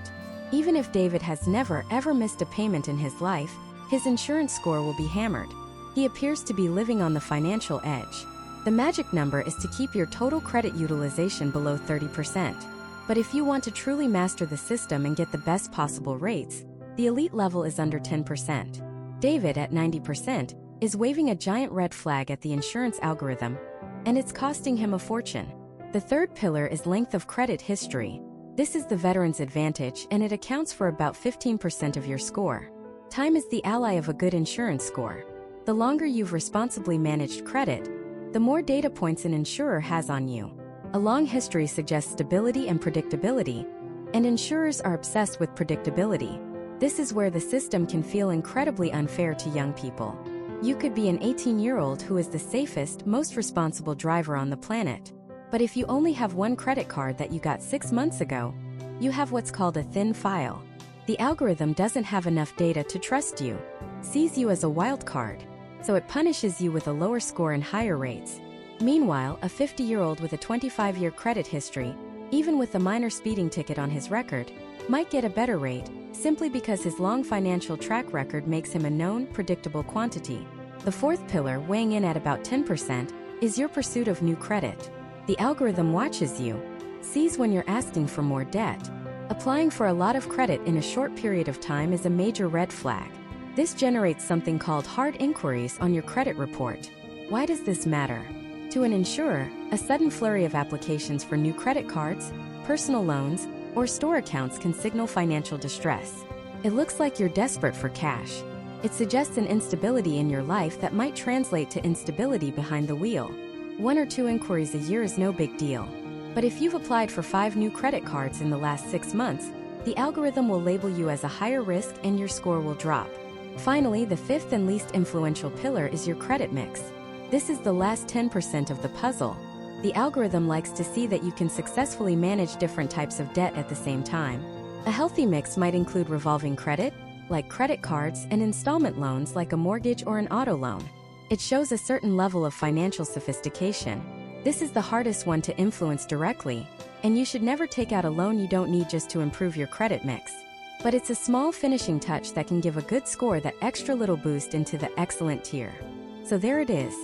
Even if David has never ever missed a payment in his life, his insurance score will be hammered. He appears to be living on the financial edge. The magic number is to keep your total credit utilization below 30%. But if you want to truly master the system and get the best possible rates, the elite level is under 10%. David, at 90%, is waving a giant red flag at the insurance algorithm, and it's costing him a fortune. The third pillar is length of credit history. This is the veteran's advantage, and it accounts for about 15% of your score. Time is the ally of a good insurance score. The longer you've responsibly managed credit, the more data points an insurer has on you. A long history suggests stability and predictability, and insurers are obsessed with predictability. This is where the system can feel incredibly unfair to young people. You could be an 18-year-old who is the safest, most responsible driver on the planet. But if you only have one credit card that you got 6 months ago, you have what's called a thin file. The algorithm doesn't have enough data to trust you, sees you as a wild card, so it punishes you with a lower score and higher rates. Meanwhile, a 50-year-old with a 25-year credit history Even with a minor speeding ticket on his record, might get a better rate, simply because his long financial track record makes him a known, predictable quantity. The fourth pillar, weighing in at about 10%, is your pursuit of new credit. The algorithm watches you, sees when you're asking for more debt. Applying for a lot of credit in a short period of time is a major red flag. This generates something called hard inquiries on your credit report. Why does this matter? To an insurer, a sudden flurry of applications for new credit cards, personal loans, or store accounts can signal financial distress. It looks like you're desperate for cash. It suggests an instability in your life that might translate to instability behind the wheel. 1 or 2 inquiries a year is no big deal. But if you've applied for 5 new credit cards in the last 6 months, the algorithm will label you as a higher risk and your score will drop. Finally, the fifth and least influential pillar is your credit mix. This is the last 10% of the puzzle. The algorithm likes to see that you can successfully manage different types of debt at the same time. A healthy mix might include revolving credit, like credit cards, and installment loans like a mortgage or an auto loan. It shows a certain level of financial sophistication. This is the hardest one to influence directly, and you should never take out a loan you don't need just to improve your credit mix. But it's a small finishing touch that can give a good score that extra little boost into the excellent tier. So there it is.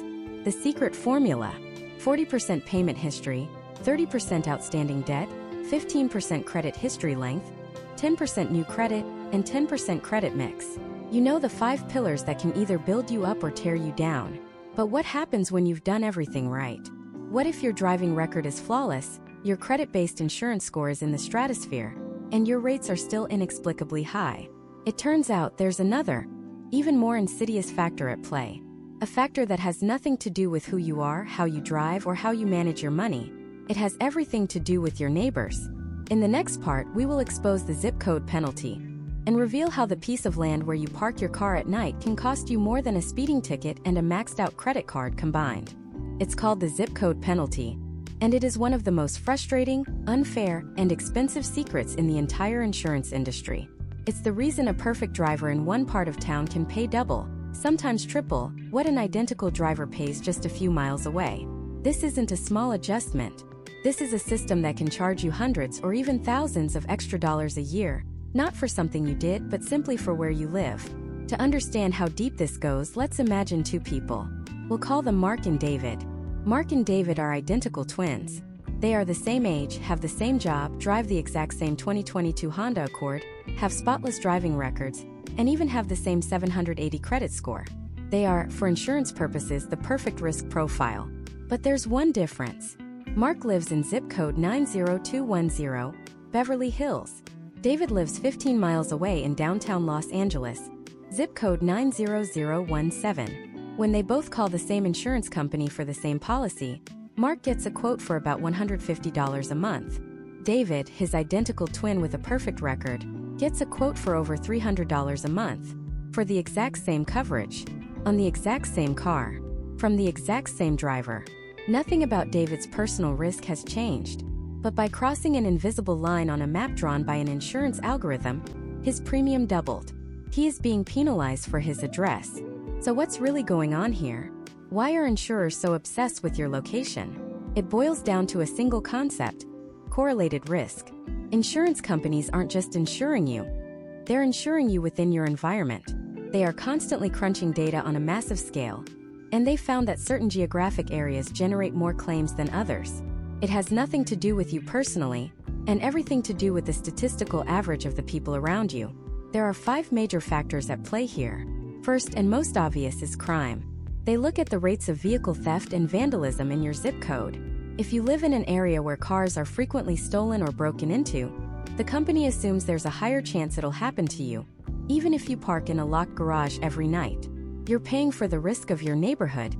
The secret formula. 40% payment history, 30% outstanding debt, 15% credit history length, 10% new credit, and 10% credit mix. You know the 5 pillars that can either build you up or tear you down. But what happens when you've done everything right? What if your driving record is flawless, your credit-based insurance score is in the stratosphere, and your rates are still inexplicably high? It turns out there's another, even more insidious factor at play. A factor that has nothing to do with who you are, how you drive, or how you manage your money. It has everything to do with your neighbors. In the next part, we will expose the zip code penalty and reveal how the piece of land where you park your car at night can cost you more than a speeding ticket and a maxed-out credit card combined. It's called the zip code penalty, and it is one of the most frustrating, unfair, and expensive secrets in the entire insurance industry. It's the reason a perfect driver in one part of town can pay double, sometimes triple, what an identical driver pays just a few miles away. This isn't a small adjustment. This is a system that can charge you hundreds or even thousands of extra dollars a year, not for something you did, but simply for where you live. To understand how deep this goes, let's imagine 2 people. We'll call them Mark and David. Mark and David are identical twins. They are the same age, have the same job, drive the exact same 2022 Honda Accord, have spotless driving records, and even have the same 780 credit score. They are, for insurance purposes, the perfect risk profile. But there's one difference. Mark lives in zip code 90210, Beverly Hills. David lives 15 miles away in downtown Los Angeles, zip code 90017. When they both call the same insurance company for the same policy, Mark gets a quote for about $150 a month. David, his identical twin with a perfect record, gets a quote for over $300 a month, for the exact same coverage, on the exact same car, from the exact same driver. Nothing about David's personal risk has changed, but by crossing an invisible line on a map drawn by an insurance algorithm, his premium doubled. He is being penalized for his address. So what's really going on here? Why are insurers so obsessed with your location? It boils down to a single concept: correlated risk. Insurance companies aren't just insuring you. They're insuring you within your environment. They are constantly crunching data on a massive scale, and they found that certain geographic areas generate more claims than others. It has nothing to do with you personally, and everything to do with the statistical average of the people around you. There are 5 major factors at play here. First and most obvious is crime. They look at the rates of vehicle theft and vandalism in your zip code. If you live in an area where cars are frequently stolen or broken into, the company assumes there's a higher chance it'll happen to you, even if you park in a locked garage every night. You're paying for the risk of your neighborhood,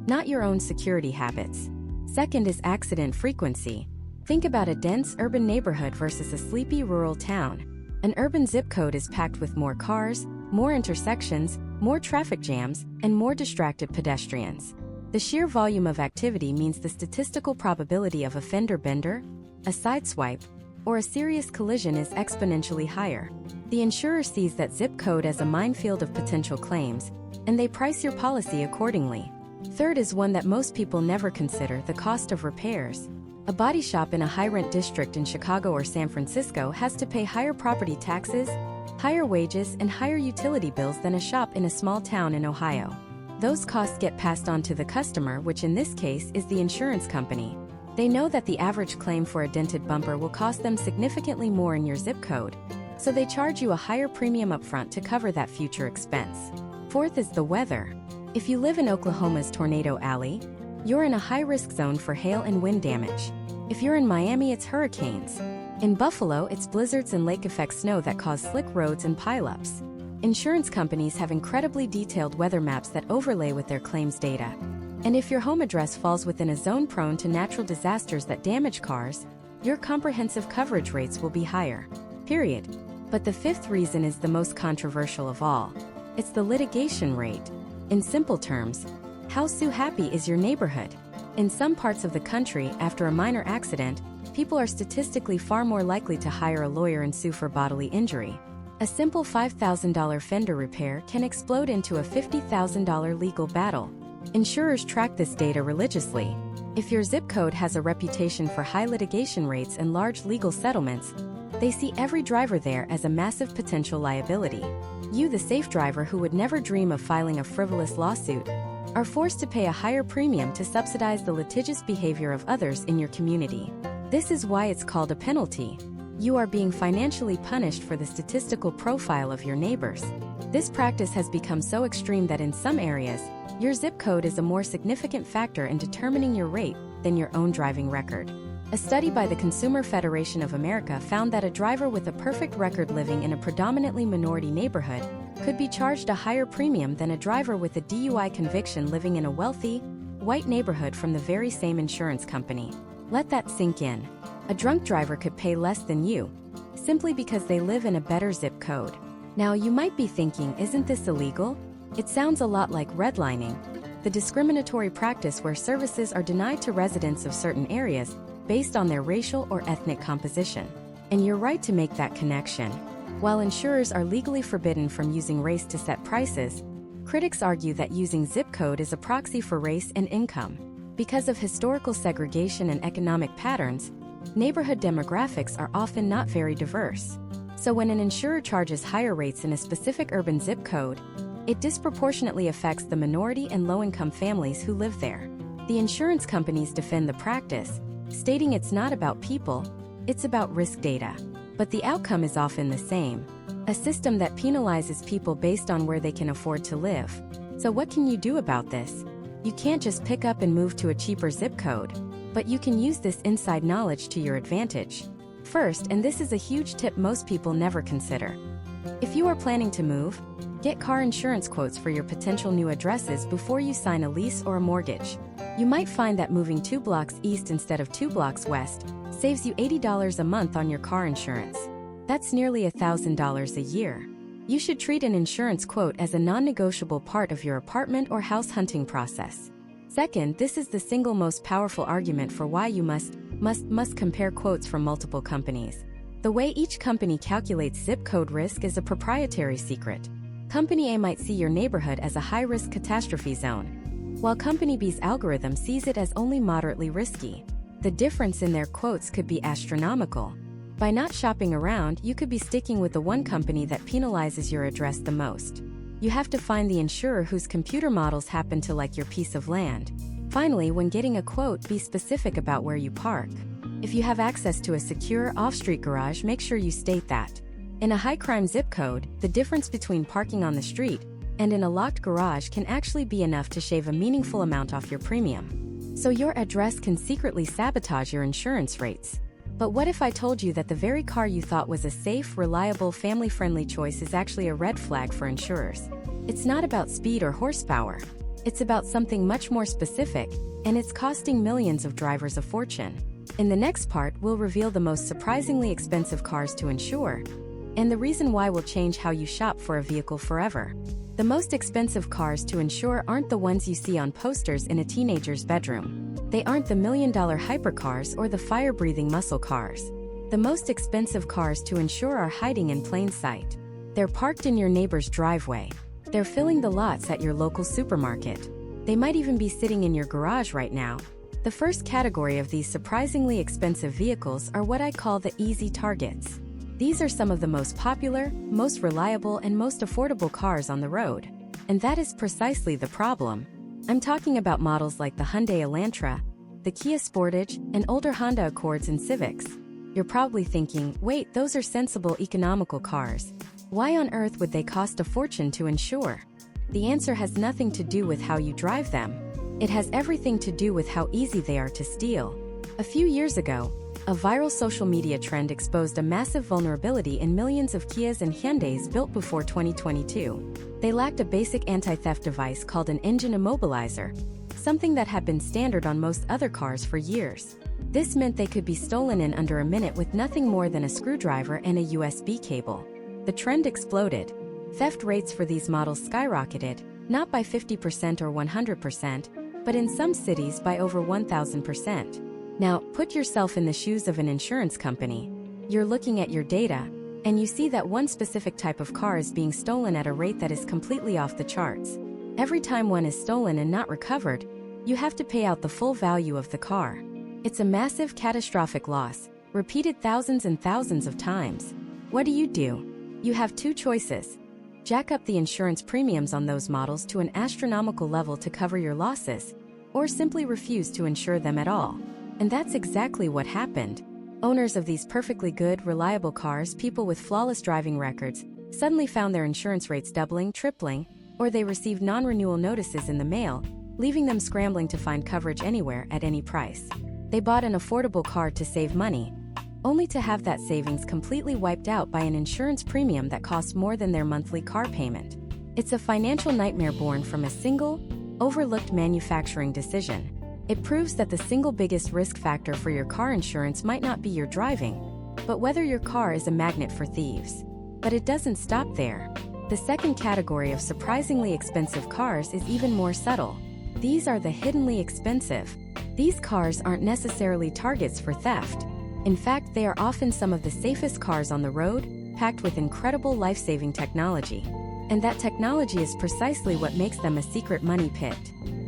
not your own security habits. Second is accident frequency. Think about a dense urban neighborhood versus a sleepy rural town. An urban zip code is packed with more cars, more intersections, more traffic jams, and more distracted pedestrians. The sheer volume of activity means the statistical probability of a fender bender, a sideswipe, or a serious collision is exponentially higher. The insurer sees that zip code as a minefield of potential claims, and they price your policy accordingly. Third is one that most people never consider: the cost of repairs. A body shop in a high-rent district in Chicago or San Francisco has to pay higher property taxes, higher wages, and higher utility bills than a shop in a small town in Ohio. Those costs get passed on to the customer, which in this case is the insurance company. They know that the average claim for a dented bumper will cost them significantly more in your zip code, so they charge you a higher premium upfront to cover that future expense. Fourth is the weather. If you live in Oklahoma's Tornado Alley, you're in a high-risk zone for hail and wind damage. If you're in Miami, it's hurricanes. In Buffalo, it's blizzards and lake-effect snow that cause slick roads and pileups. Insurance companies have incredibly detailed weather maps that overlay with their claims data. And if your home address falls within a zone prone to natural disasters that damage cars, your comprehensive coverage rates will be higher. Period. But the fifth reason is the most controversial of all. It's the litigation rate. In simple terms, how sue-happy is your neighborhood? In some parts of the country, after a minor accident, people are statistically far more likely to hire a lawyer and sue for bodily injury. A simple $5,000 fender repair can explode into a $50,000 legal battle. Insurers track this data religiously. If your zip code has a reputation for high litigation rates and large legal settlements, they see every driver there as a massive potential liability. You, the safe driver who would never dream of filing a frivolous lawsuit, are forced to pay a higher premium to subsidize the litigious behavior of others in your community. This is why it's called a penalty. You are being financially punished for the statistical profile of your neighbors. This practice has become so extreme that in some areas, your zip code is a more significant factor in determining your rate than your own driving record. A study by the Consumer Federation of America found that a driver with a perfect record living in a predominantly minority neighborhood could be charged a higher premium than a driver with a DUI conviction living in a wealthy, white neighborhood from the very same insurance company. Let that sink in. A drunk driver could pay less than you, simply because they live in a better zip code. Now you might be thinking, isn't this illegal? It sounds a lot like redlining, the discriminatory practice where services are denied to residents of certain areas based on their racial or ethnic composition. And you're right to make that connection. While insurers are legally forbidden from using race to set prices, critics argue that using zip code is a proxy for race and income. Because of historical segregation and economic patterns, neighborhood demographics are often not very diverse. So when an insurer charges higher rates in a specific urban zip code, it disproportionately affects the minority and low-income families who live there. The insurance companies defend the practice, stating it's not about people, it's about risk data. But the outcome is often the same: a system that penalizes people based on where they can afford to live. So what can you do about this? You can't just pick up and move to a cheaper zip code, but you can use this inside knowledge to your advantage. First, and this is a huge tip most people never consider, if you are planning to move, get car insurance quotes for your potential new addresses before you sign a lease or a mortgage. You might find that moving 2 blocks east instead of 2 blocks west saves you $80 a month on your car insurance. That's nearly $1,000 a year. You should treat an insurance quote as a non-negotiable part of your apartment or house hunting process. Second, this is the single most powerful argument for why you must compare quotes from multiple companies. The way each company calculates zip code risk is a proprietary secret. Company A might see your neighborhood as a high-risk catastrophe zone, while Company B's algorithm sees it as only moderately risky. The difference in their quotes could be astronomical. By not shopping around, you could be sticking with the one company that penalizes your address the most. You have to find the insurer whose computer models happen to like your piece of land. Finally, when getting a quote, be specific about where you park. If you have access to a secure, off-street garage, make sure you state that. In a high-crime zip code, the difference between parking on the street and in a locked garage can actually be enough to shave a meaningful amount off your premium. So your address can secretly sabotage your insurance rates. But what if I told you that the very car you thought was a safe, reliable, family-friendly choice is actually a red flag for insurers? It's not about speed or horsepower. It's about something much more specific, and it's costing millions of drivers a fortune. In the next part, we'll reveal the most surprisingly expensive cars to insure, and the reason why will change how you shop for a vehicle forever. The most expensive cars to insure aren't the ones you see on posters in a teenager's bedroom. They aren't the million-dollar hypercars or the fire-breathing muscle cars. The most expensive cars to insure are hiding in plain sight. They're parked in your neighbor's driveway. They're filling the lots at your local supermarket. They might even be sitting in your garage right now. The first category of these surprisingly expensive vehicles are what I call the easy targets. These are some of the most popular, most reliable, and most affordable cars on the road. And that is precisely the problem. I'm talking about models like the Hyundai Elantra, the Kia Sportage, and older Honda Accords and Civics. You're probably thinking, wait, those are sensible, economical cars. Why on earth would they cost a fortune to insure? The answer has nothing to do with how you drive them. It has everything to do with how easy they are to steal. A few years ago, a viral social media trend exposed a massive vulnerability in millions of Kias and Hyundais built before 2022. They lacked a basic anti-theft device called an engine immobilizer, something that had been standard on most other cars for years. This meant they could be stolen in under a minute with nothing more than a screwdriver and a USB cable. The trend exploded. Theft rates for these models skyrocketed, not by 50% or 100%, but in some cities by over 1,000%. Now, put yourself in the shoes of an insurance company. You're looking at your data, and you see that one specific type of car is being stolen at a rate that is completely off the charts. Every time one is stolen and not recovered, you have to pay out the full value of the car. It's a massive, catastrophic loss, repeated thousands and thousands of times. What do? You have two choices. Jack up the insurance premiums on those models to an astronomical level to cover your losses, or simply refuse to insure them at all. And that's exactly what happened. Owners of these perfectly good, reliable cars, people with flawless driving records, suddenly found their insurance rates doubling, tripling, or they received non-renewal notices in the mail, leaving them scrambling to find coverage anywhere at any price. They bought an affordable car to save money, only to have that savings completely wiped out by an insurance premium that cost more than their monthly car payment. It's a financial nightmare born from a single, overlooked manufacturing decision. It proves that the single biggest risk factor for your car insurance might not be your driving, but whether your car is a magnet for thieves. But it doesn't stop there. The second category of surprisingly expensive cars is even more subtle. These are the hiddenly expensive. These cars aren't necessarily targets for theft. In fact, they are often some of the safest cars on the road, packed with incredible life-saving technology. And that technology is precisely what makes them a secret money pit.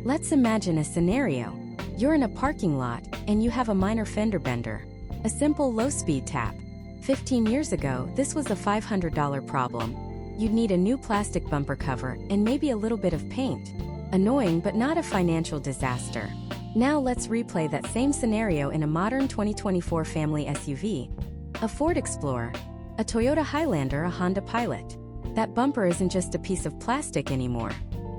Let's imagine a scenario. You're in a parking lot, and you have a minor fender bender. A simple low-speed tap. 15 years ago, this was a $500 problem. You'd need a new plastic bumper cover and maybe a little bit of paint. Annoying, but not a financial disaster. Now let's replay that same scenario in a modern 2024 family SUV. A Ford Explorer, a Toyota Highlander, a Honda Pilot. That bumper isn't just a piece of plastic anymore.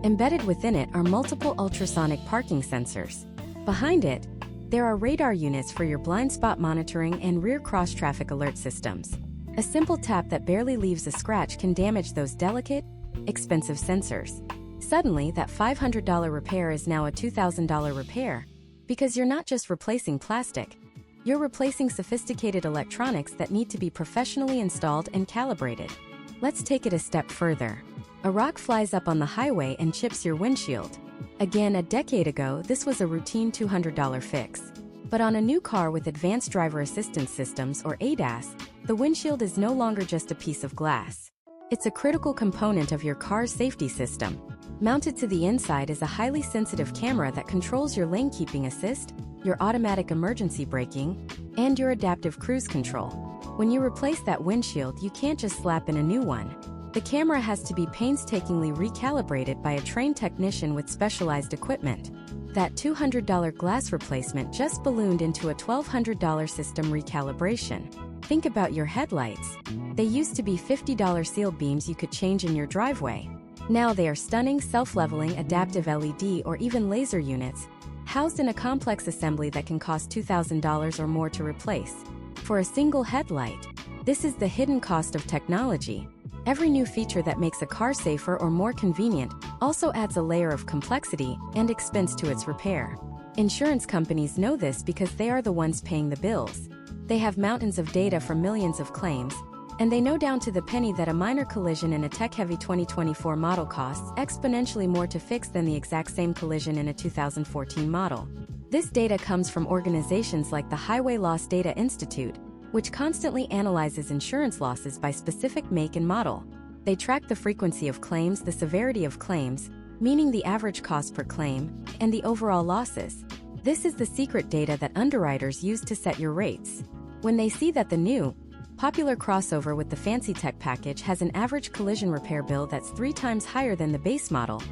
Embedded within it are multiple ultrasonic parking sensors. Behind it, there are radar units for your blind spot monitoring and rear cross-traffic alert systems. A simple tap that barely leaves a scratch can damage those delicate, expensive sensors. Suddenly, that $500 repair is now a $2,000 repair, because you're not just replacing plastic. You're replacing sophisticated electronics that need to be professionally installed and calibrated. Let's take it a step further. A rock flies up on the highway and chips your windshield. Again, a decade ago, this was a routine $200 fix. But on a new car with advanced driver assistance systems, or ADAS, the windshield is no longer just a piece of glass. It's a critical component of your car's safety system. Mounted to the inside is a highly sensitive camera that controls your lane keeping assist, your automatic emergency braking, and your adaptive cruise control. When you replace that windshield, you can't just slap in a new one. The camera has to be painstakingly recalibrated by a trained technician with specialized equipment. That $200 glass replacement just ballooned into a $1,200 system recalibration. Think about your headlights. They used to be $50 seal beams you could change in your driveway. Now they are stunning, self-leveling, adaptive LED or even laser units, housed in a complex assembly that can cost $2,000 or more to replace. For a single headlight, this is the hidden cost of technology. Every new feature that makes a car safer or more convenient also adds a layer of complexity and expense to its repair. Insurance companies know this because they are the ones paying the bills. They have mountains of data from millions of claims, and they know down to the penny that a minor collision in a tech-heavy 2024 model costs exponentially more to fix than the exact same collision in a 2014 model. This data comes from organizations like the Highway Loss Data Institute, which constantly analyzes insurance losses by specific make and model. They track the frequency of claims, the severity of claims, meaning the average cost per claim, and the overall losses. This is the secret data that underwriters use to set your rates. When they see that the new, popular crossover with the fancy tech package has an average collision repair bill that's 3 times higher than the base model,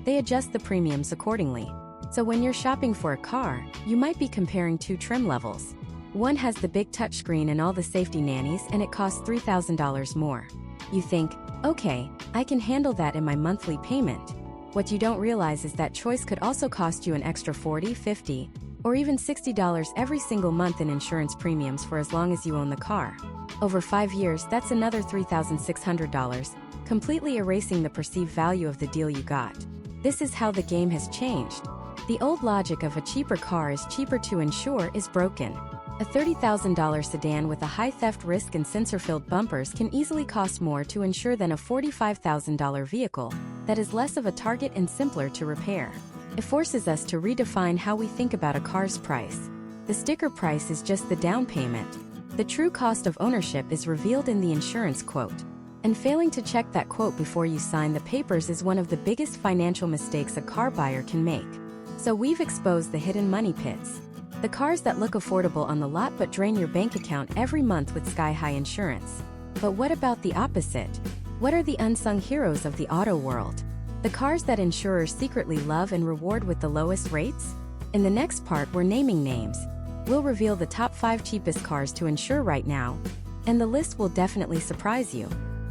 they adjust the premiums accordingly. So when you're shopping for a car, you might be comparing 2 trim levels. One has the big touchscreen and all the safety nannies, and it costs $3,000 more. You think, okay, I can handle that in my monthly payment. What you don't realize is that choice could also cost you an extra $40, $50, or even $60 every single month in insurance premiums for as long as you own the car. Over 5 years, that's another $3,600, completely erasing the perceived value of the deal you got. This is how the game has changed. The old logic of a cheaper car is cheaper to insure is broken. A $30,000 sedan with a high theft risk and sensor-filled bumpers can easily cost more to insure than a $45,000 vehicle that is less of a target and simpler to repair. It forces us to redefine how we think about a car's price. The sticker price is just the down payment. The true cost of ownership is revealed in the insurance quote. And failing to check that quote before you sign the papers is one of the biggest financial mistakes a car buyer can make. So we've exposed the hidden money pits. The cars that look affordable on the lot but drain your bank account every month with sky-high insurance. But what about the opposite? What are the unsung heroes of the auto world? The cars that insurers secretly love and reward with the lowest rates? In the next part, we're naming names. We'll reveal the top 5 cheapest cars to insure right now, and the list will definitely surprise you.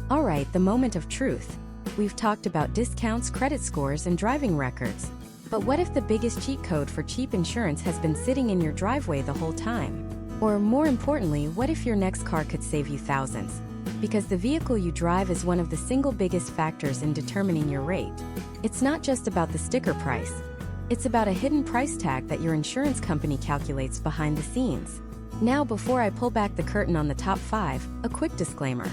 Alright, the moment of truth. We've talked about discounts, credit scores, and driving records. But what if the biggest cheat code for cheap insurance has been sitting in your driveway the whole time? Or more importantly, what if your next car could save you thousands? Because the vehicle you drive is one of the single biggest factors in determining your rate. It's not just about the sticker price. It's about a hidden price tag that your insurance company calculates behind the scenes. Now, before I pull back the curtain on the top 5, a quick disclaimer.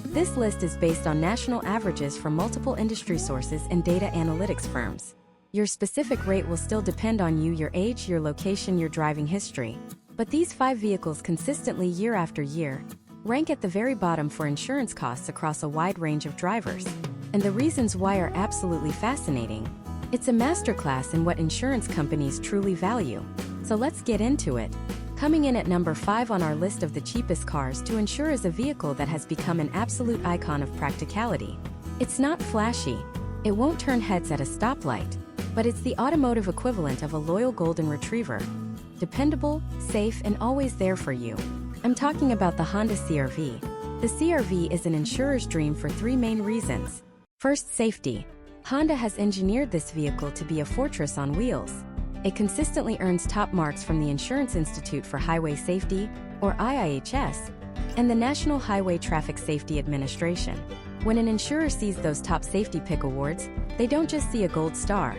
This list is based on national averages from multiple industry sources and data analytics firms. Your specific rate will still depend on you, your age, your location, your driving history. But these 5 vehicles consistently year after year rank at the very bottom for insurance costs across a wide range of drivers. And the reasons why are absolutely fascinating. It's a masterclass in what insurance companies truly value. So let's get into it. Coming in at number 5 on our list of the cheapest cars to insure is a vehicle that has become an absolute icon of practicality. It's not flashy. It won't turn heads at a stoplight. But it's the automotive equivalent of a loyal golden retriever. Dependable, safe, and always there for you. I'm talking about the Honda CR-V. The CR-V is an insurer's dream for 3 main reasons. First, safety. Honda has engineered this vehicle to be a fortress on wheels. It consistently earns top marks from the Insurance Institute for Highway Safety, or IIHS, and the National Highway Traffic Safety Administration. When an insurer sees those top safety pick awards, they don't just see a gold star.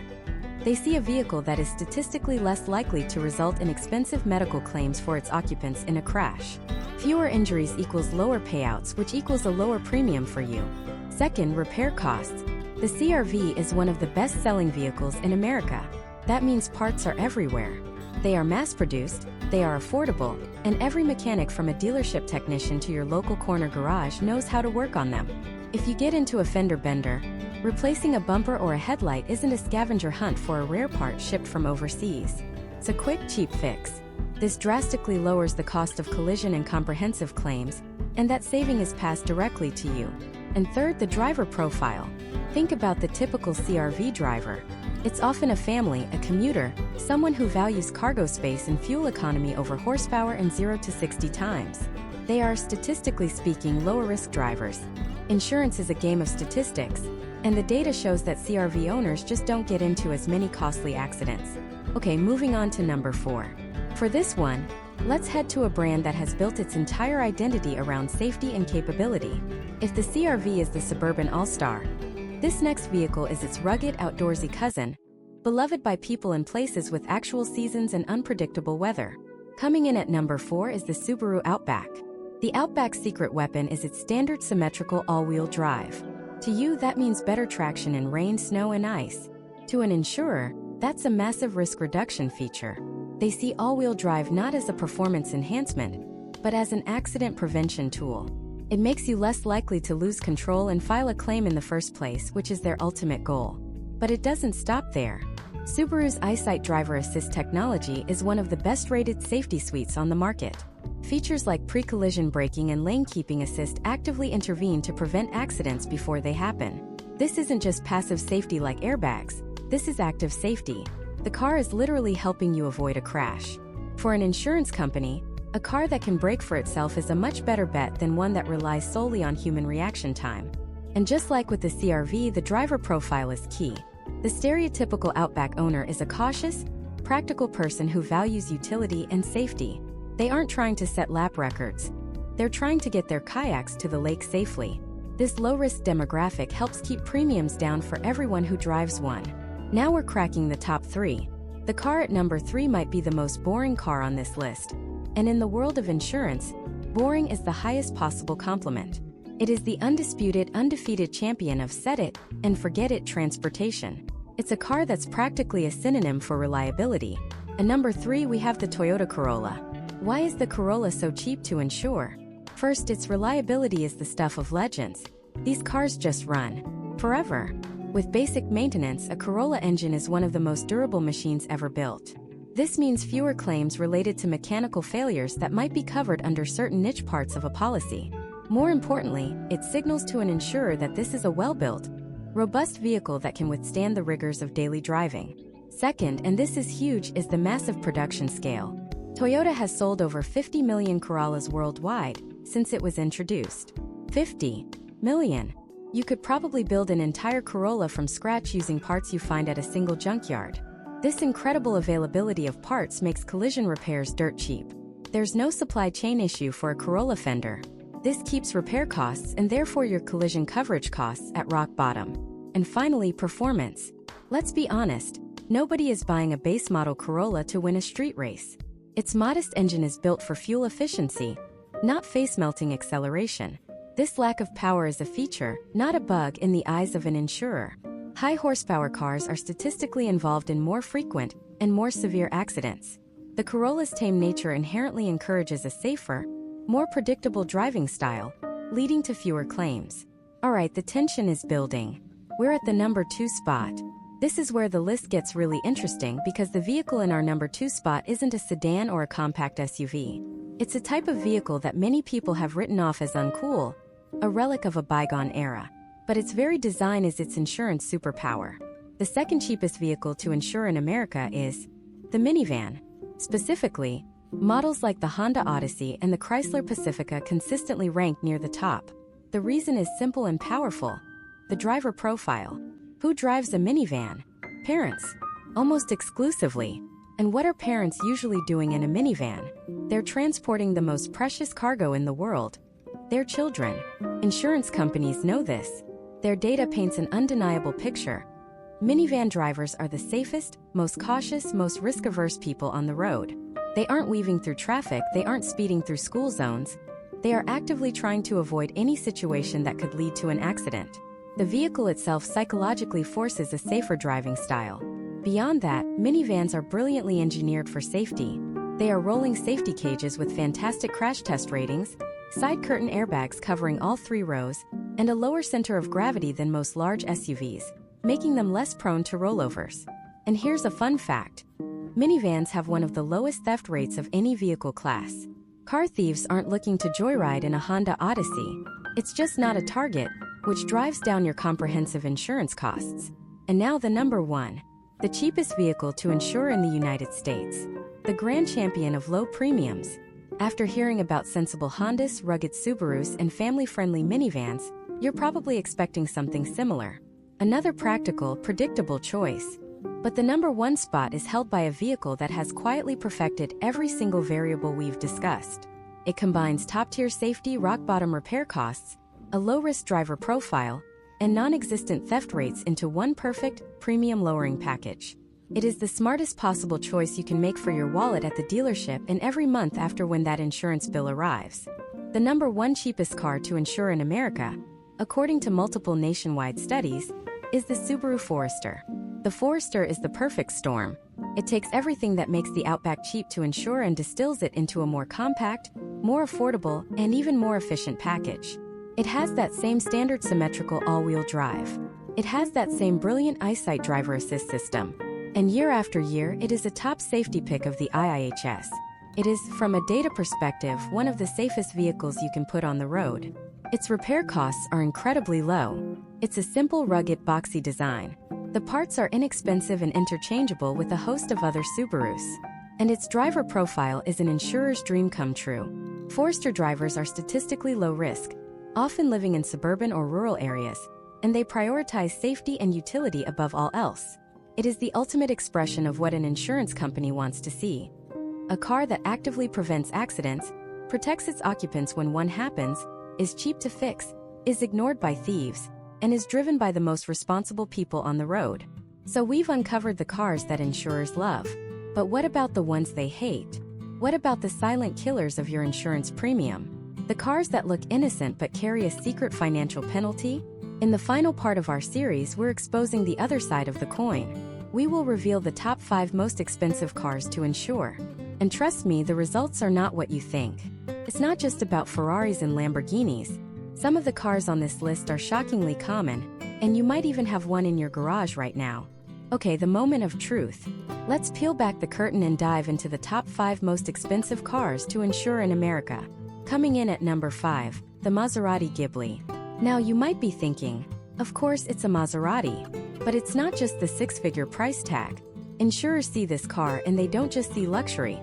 They see a vehicle that is statistically less likely to result in expensive medical claims for its occupants in a crash. Fewer injuries equals lower payouts, which equals a lower premium for you. Second, repair costs. The CR-V is one of the best-selling vehicles in America. That means parts are everywhere. They are mass-produced, they are affordable, and every mechanic from a dealership technician to your local corner garage knows how to work on them. If you get into a fender bender, replacing a bumper or a headlight isn't a scavenger hunt for a rare part shipped from overseas. It's a quick, cheap fix. This drastically lowers the cost of collision and comprehensive claims, and that saving is passed directly to you. And third, the driver profile. Think about the typical CR-V driver. It's often a family, a commuter, someone who values cargo space and fuel economy over horsepower and 0 to 60 times. They are, statistically speaking, lower-risk drivers. Insurance is a game of statistics, and the data shows that CR-V owners just don't get into as many costly accidents. Okay, moving on to number 4. For this one, let's head to a brand that has built its entire identity around safety and capability. If the CR-V is the suburban all-star, this next vehicle is its rugged, outdoorsy cousin, beloved by people in places with actual seasons and unpredictable weather. Coming in at number 4 is the Subaru Outback. The Outback's secret weapon is its standard symmetrical all-wheel drive. To you, that means better traction in rain, snow, and ice. To an insurer, that's a massive risk reduction feature. They see all-wheel drive not as a performance enhancement, but as an accident prevention tool. It makes you less likely to lose control and file a claim in the first place, which is their ultimate goal. But it doesn't stop there. Subaru's EyeSight Driver Assist technology is one of the best-rated safety suites on the market. Features like pre-collision braking and lane keeping assist actively intervene to prevent accidents before they happen. This isn't just passive safety like airbags, this is active safety. The car is literally helping you avoid a crash. For an insurance company, a car that can brake for itself is a much better bet than one that relies solely on human reaction time. And just like with the CR-V, the driver profile is key. The stereotypical Outback owner is a cautious, practical person who values utility and safety. They aren't trying to set lap records. They're trying to get their kayaks to the lake safely. This low-risk demographic helps keep premiums down for everyone who drives one. Now we're cracking the top 3. The car at number 3 might be the most boring car on this list. And in the world of insurance, boring is the highest possible compliment. It is the undisputed, undefeated champion of set it and forget it transportation. It's a car that's practically a synonym for reliability. At number 3 we have the Toyota Corolla. Why is the Corolla so cheap to insure? First, its reliability is the stuff of legends. These cars just run forever. With basic maintenance, a Corolla engine is one of the most durable machines ever built. This means fewer claims related to mechanical failures that might be covered under certain niche parts of a policy. More importantly, it signals to an insurer that this is a well-built, robust vehicle that can withstand the rigors of daily driving. Second, and this is huge, is the massive production scale. Toyota has sold over 50 million Corollas worldwide since it was introduced. 50 million. You could probably build an entire Corolla from scratch using parts you find at a single junkyard. This incredible availability of parts makes collision repairs dirt cheap. There's no supply chain issue for a Corolla fender. This keeps repair costs and therefore your collision coverage costs at rock bottom. And finally, performance. Let's be honest, nobody is buying a base model Corolla to win a street race. Its modest engine is built for fuel efficiency, not face-melting acceleration. This lack of power is a feature, not a bug in the eyes of an insurer. High horsepower cars are statistically involved in more frequent and more severe accidents. The Corolla's tame nature inherently encourages a safer, more predictable driving style, leading to fewer claims. Alright, the tension is building. We're at the number 2 spot. This is where the list gets really interesting because the vehicle in our number 2 spot isn't a sedan or a compact SUV. It's a type of vehicle that many people have written off as uncool, a relic of a bygone era. But its very design is its insurance superpower. The second cheapest vehicle to insure in America is the minivan. Specifically, models like the Honda Odyssey and the Chrysler Pacifica consistently rank near the top. The reason is simple and powerful. The driver profile. Who drives a minivan? Parents. Almost exclusively. And what are parents usually doing in a minivan? They're transporting the most precious cargo in the world. Their children. Insurance companies know this. Their data paints an undeniable picture. Minivan drivers are the safest, most cautious, most risk-averse people on the road. They aren't weaving through traffic, they aren't speeding through school zones. They are actively trying to avoid any situation that could lead to an accident. The vehicle itself psychologically forces a safer driving style. Beyond that, minivans are brilliantly engineered for safety. They are rolling safety cages with fantastic crash test ratings, side curtain airbags covering all 3 rows, and a lower center of gravity than most large SUVs, making them less prone to rollovers. And here's a fun fact. Minivans have one of the lowest theft rates of any vehicle class. Car thieves aren't looking to joyride in a Honda Odyssey. It's just not a target, which drives down your comprehensive insurance costs. And now the number 1. The cheapest vehicle to insure in the United States. The grand champion of low premiums. After hearing about sensible Hondas, rugged Subarus, and family-friendly minivans, you're probably expecting something similar. Another practical, predictable choice. But the number 1 spot is held by a vehicle that has quietly perfected every single variable we've discussed. It combines top-tier safety, rock-bottom repair costs, a low-risk driver profile, and non-existent theft rates into one perfect, premium-lowering package. It is the smartest possible choice you can make for your wallet at the dealership and every month after when that insurance bill arrives. The number 1 cheapest car to insure in America, according to multiple nationwide studies, is the Subaru Forester. The Forester is the perfect storm. It takes everything that makes the Outback cheap to insure and distills it into a more compact, more affordable, and even more efficient package. It has that same standard symmetrical all-wheel drive. It has that same brilliant EyeSight Driver Assist system. And year after year, it is a top safety pick of the IIHS. It is, from a data perspective, one of the safest vehicles you can put on the road. Its repair costs are incredibly low. It's a simple, rugged, boxy design. The parts are inexpensive and interchangeable with a host of other Subarus. And its driver profile is an insurer's dream come true. Forester drivers are statistically low risk, often living in suburban or rural areas, and they prioritize safety and utility above all else. It is the ultimate expression of what an insurance company wants to see. A car that actively prevents accidents, protects its occupants when one happens, is cheap to fix, is ignored by thieves, and is driven by the most responsible people on the road. So we've uncovered the cars that insurers love. But what about the ones they hate? What about the silent killers of your insurance premium? The cars that look innocent but carry a secret financial penalty? In the final part of our series, we're exposing the other side of the coin. We will reveal the top 5 most expensive cars to insure. And trust me, the results are not what you think. It's not just about Ferraris and Lamborghinis. Some of the cars on this list are shockingly common, and you might even have one in your garage right now. Okay, the moment of truth. Let's peel back the curtain and dive into the top 5 most expensive cars to insure in America. Coming in at number 5, the Maserati Ghibli. Now you might be thinking, of course it's a Maserati, but it's not just the 6-figure price tag. Insurers see this car and they don't just see luxury.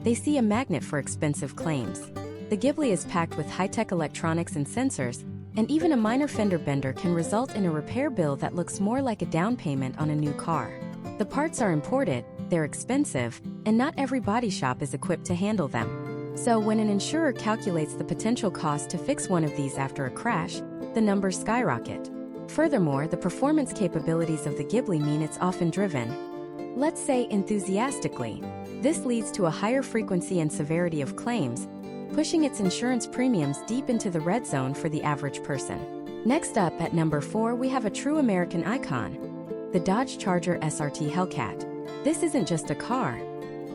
They see a magnet for expensive claims. The Ghibli is packed with high-tech electronics and sensors, and even a minor fender bender can result in a repair bill that looks more like a down payment on a new car. The parts are imported, they're expensive, and not every body shop is equipped to handle them. So when an insurer calculates the potential cost to fix one of these after a crash, the numbers skyrocket. Furthermore, the performance capabilities of the Ghibli mean it's often driven, let's say enthusiastically. This leads to a higher frequency and severity of claims, pushing its insurance premiums deep into the red zone for the average person. Next up, at number 4, we have a true American icon, the Dodge Charger SRT Hellcat. This isn't just a car.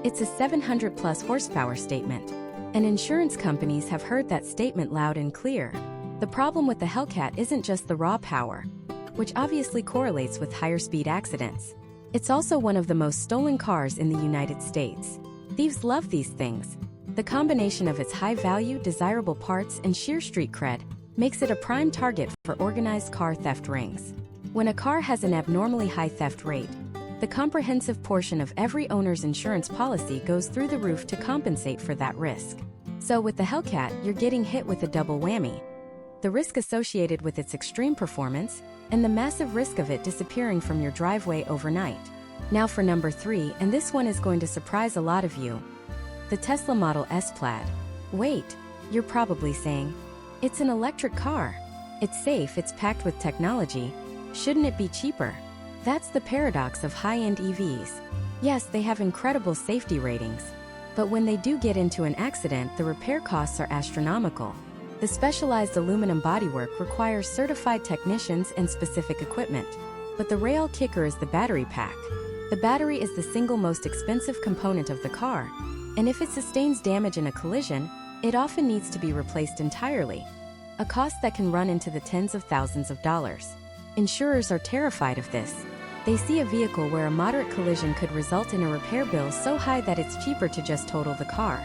It's a 700-plus horsepower statement. And insurance companies have heard that statement loud and clear. The problem with the Hellcat isn't just the raw power, which obviously correlates with higher speed accidents. It's also one of the most stolen cars in the United States. Thieves love these things. The combination of its high-value, desirable parts and sheer street cred makes it a prime target for organized car theft rings. When a car has an abnormally high theft rate, the comprehensive portion of every owner's insurance policy goes through the roof to compensate for that risk. So with the Hellcat, you're getting hit with a double whammy. The risk associated with its extreme performance, and the massive risk of it disappearing from your driveway overnight. Now for number 3, and this one is going to surprise a lot of you. The Tesla Model S Plaid. Wait, you're probably saying, it's an electric car. It's safe, it's packed with technology. Shouldn't it be cheaper? That's the paradox of high-end EVs. Yes, they have incredible safety ratings. But when they do get into an accident, the repair costs are astronomical. The specialized aluminum bodywork requires certified technicians and specific equipment. But the real kicker is the battery pack. The battery is the single most expensive component of the car, and if it sustains damage in a collision, it often needs to be replaced entirely, a cost that can run into the tens of thousands of dollars. Insurers are terrified of this. They see a vehicle where a moderate collision could result in a repair bill so high that it's cheaper to just total the car.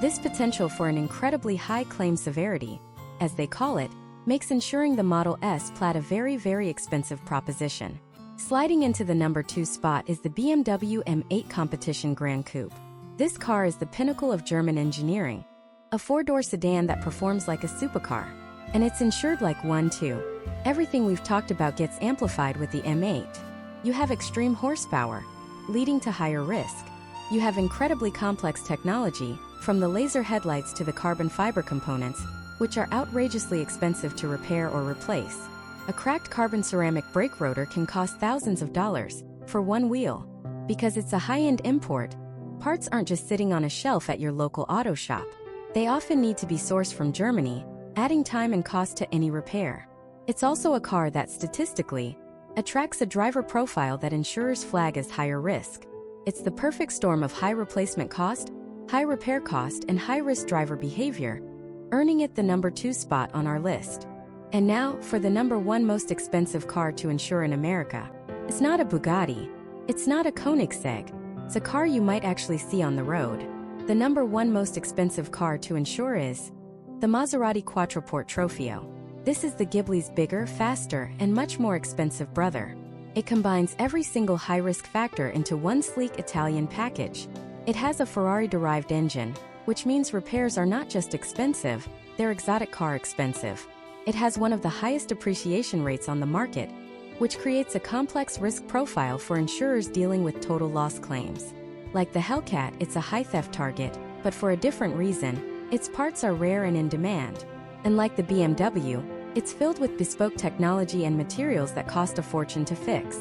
This potential for an incredibly high claim severity, as they call it, makes insuring the Model S Plaid a very, very expensive proposition. Sliding into the number 2 spot is the BMW M8 Competition Grand Coupe. This car is the pinnacle of German engineering, a 4-door sedan that performs like a supercar. And it's insured like one too. Everything we've talked about gets amplified with the M8. You have extreme horsepower, leading to higher risk. You have incredibly complex technology, from the laser headlights to the carbon fiber components, which are outrageously expensive to repair or replace. A cracked carbon ceramic brake rotor can cost thousands of dollars for one wheel. Because it's a high-end import, parts aren't just sitting on a shelf at your local auto shop. They often need to be sourced from Germany, adding time and cost to any repair. It's also a car that statistically attracts a driver profile that insurers flag as higher risk. It's the perfect storm of high replacement cost, high repair cost, and high-risk driver behavior, earning it the number 2 spot on our list. And now, for the number 1 most expensive car to insure in America. It's not a Bugatti. It's not a Koenigsegg. It's a car you might actually see on the road. The number one most expensive car to insure is the Maserati Quattroporte Trofeo. This is the Ghibli's bigger, faster, and much more expensive brother. It combines every single high-risk factor into one sleek Italian package. It has a Ferrari-derived engine, which means repairs are not just expensive, they're exotic car expensive. It has one of the highest depreciation rates on the market, which creates a complex risk profile for insurers dealing with total loss claims. Like the Hellcat, it's a high theft target, but for a different reason. Its parts are rare and in demand. And like the BMW, it's filled with bespoke technology and materials that cost a fortune to fix.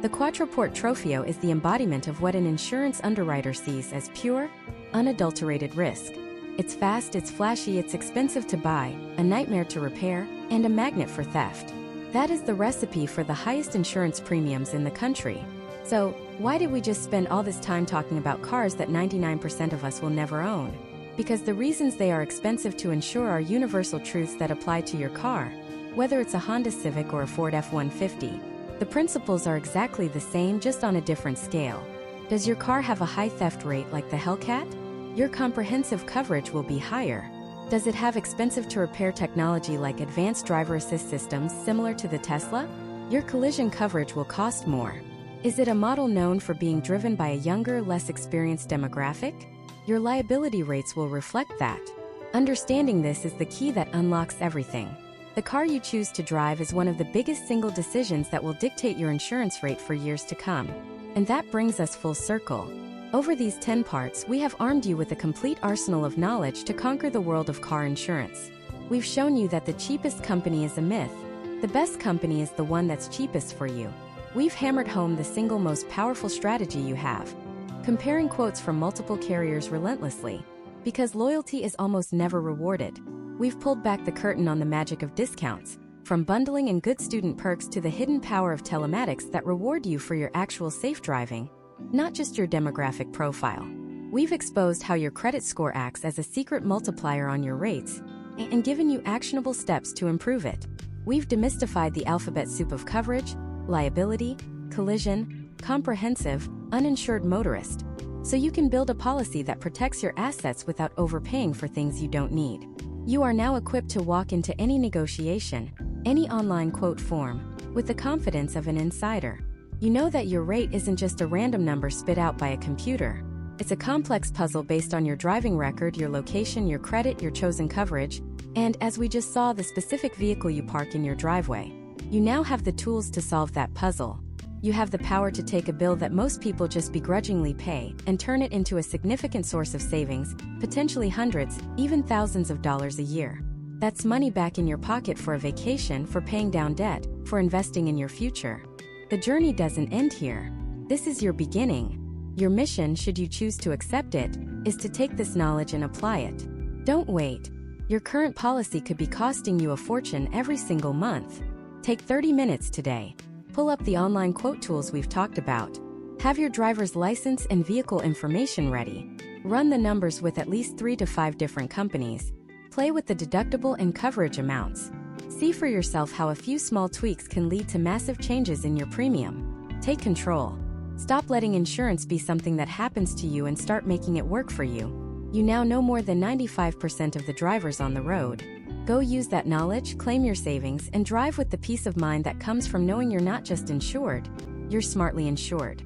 The Quattroporte Trofeo is the embodiment of what an insurance underwriter sees as pure, unadulterated risk. It's fast, it's flashy, it's expensive to buy, a nightmare to repair, and a magnet for theft. That is the recipe for the highest insurance premiums in the country. So, why did we just spend all this time talking about cars that 99% of us will never own? Because the reasons they are expensive to insure are universal truths that apply to your car. Whether it's a Honda Civic or a Ford F-150, the principles are exactly the same, just on a different scale. Does your car have a high theft rate like the Hellcat? Your comprehensive coverage will be higher. Does it have expensive to repair technology like advanced driver assist systems similar to the Tesla? Your collision coverage will cost more. Is it a model known for being driven by a younger, less experienced demographic? Your liability rates will reflect that. Understanding this is the key that unlocks everything. The car you choose to drive is one of the biggest single decisions that will dictate your insurance rate for years to come. And that brings us full circle. Over these 10 parts, we have armed you with a complete arsenal of knowledge to conquer the world of car insurance. We've shown you that the cheapest company is a myth. The best company is the one that's cheapest for you. We've hammered home the single most powerful strategy you have: comparing quotes from multiple carriers relentlessly. Because loyalty is almost never rewarded. We've pulled back the curtain on the magic of discounts, from bundling and good student perks to the hidden power of telematics that reward you for your actual safe driving, not just your demographic profile. We've exposed how your credit score acts as a secret multiplier on your rates, and given you actionable steps to improve it. We've demystified the alphabet soup of coverage, liability, collision, comprehensive, uninsured motorist, so you can build a policy that protects your assets without overpaying for things you don't need. You are now equipped to walk into any negotiation, any online quote form, with the confidence of an insider. You know that your rate isn't just a random number spit out by a computer. It's a complex puzzle based on your driving record, your location, your credit, your chosen coverage, and, as we just saw, the specific vehicle you park in your driveway. You now have the tools to solve that puzzle. You have the power to take a bill that most people just begrudgingly pay and turn it into a significant source of savings, potentially hundreds, even thousands of dollars a year. That's money back in your pocket for a vacation, for paying down debt, for investing in your future. The journey doesn't end here. This is your beginning. Your mission, should you choose to accept it, is to take this knowledge and apply it. Don't wait. Your current policy could be costing you a fortune every single month. Take 30 minutes today. Pull up the online quote tools we've talked about. Have your driver's license and vehicle information ready. Run the numbers with at least 3 to 5 different companies. Play with the deductible and coverage amounts. See for yourself how a few small tweaks can lead to massive changes in your premium. Take control. Stop letting insurance be something that happens to you and start making it work for you. You now know more than 95% of the drivers on the road. Go use that knowledge, claim your savings, and drive with the peace of mind that comes from knowing you're not just insured, you're smartly insured.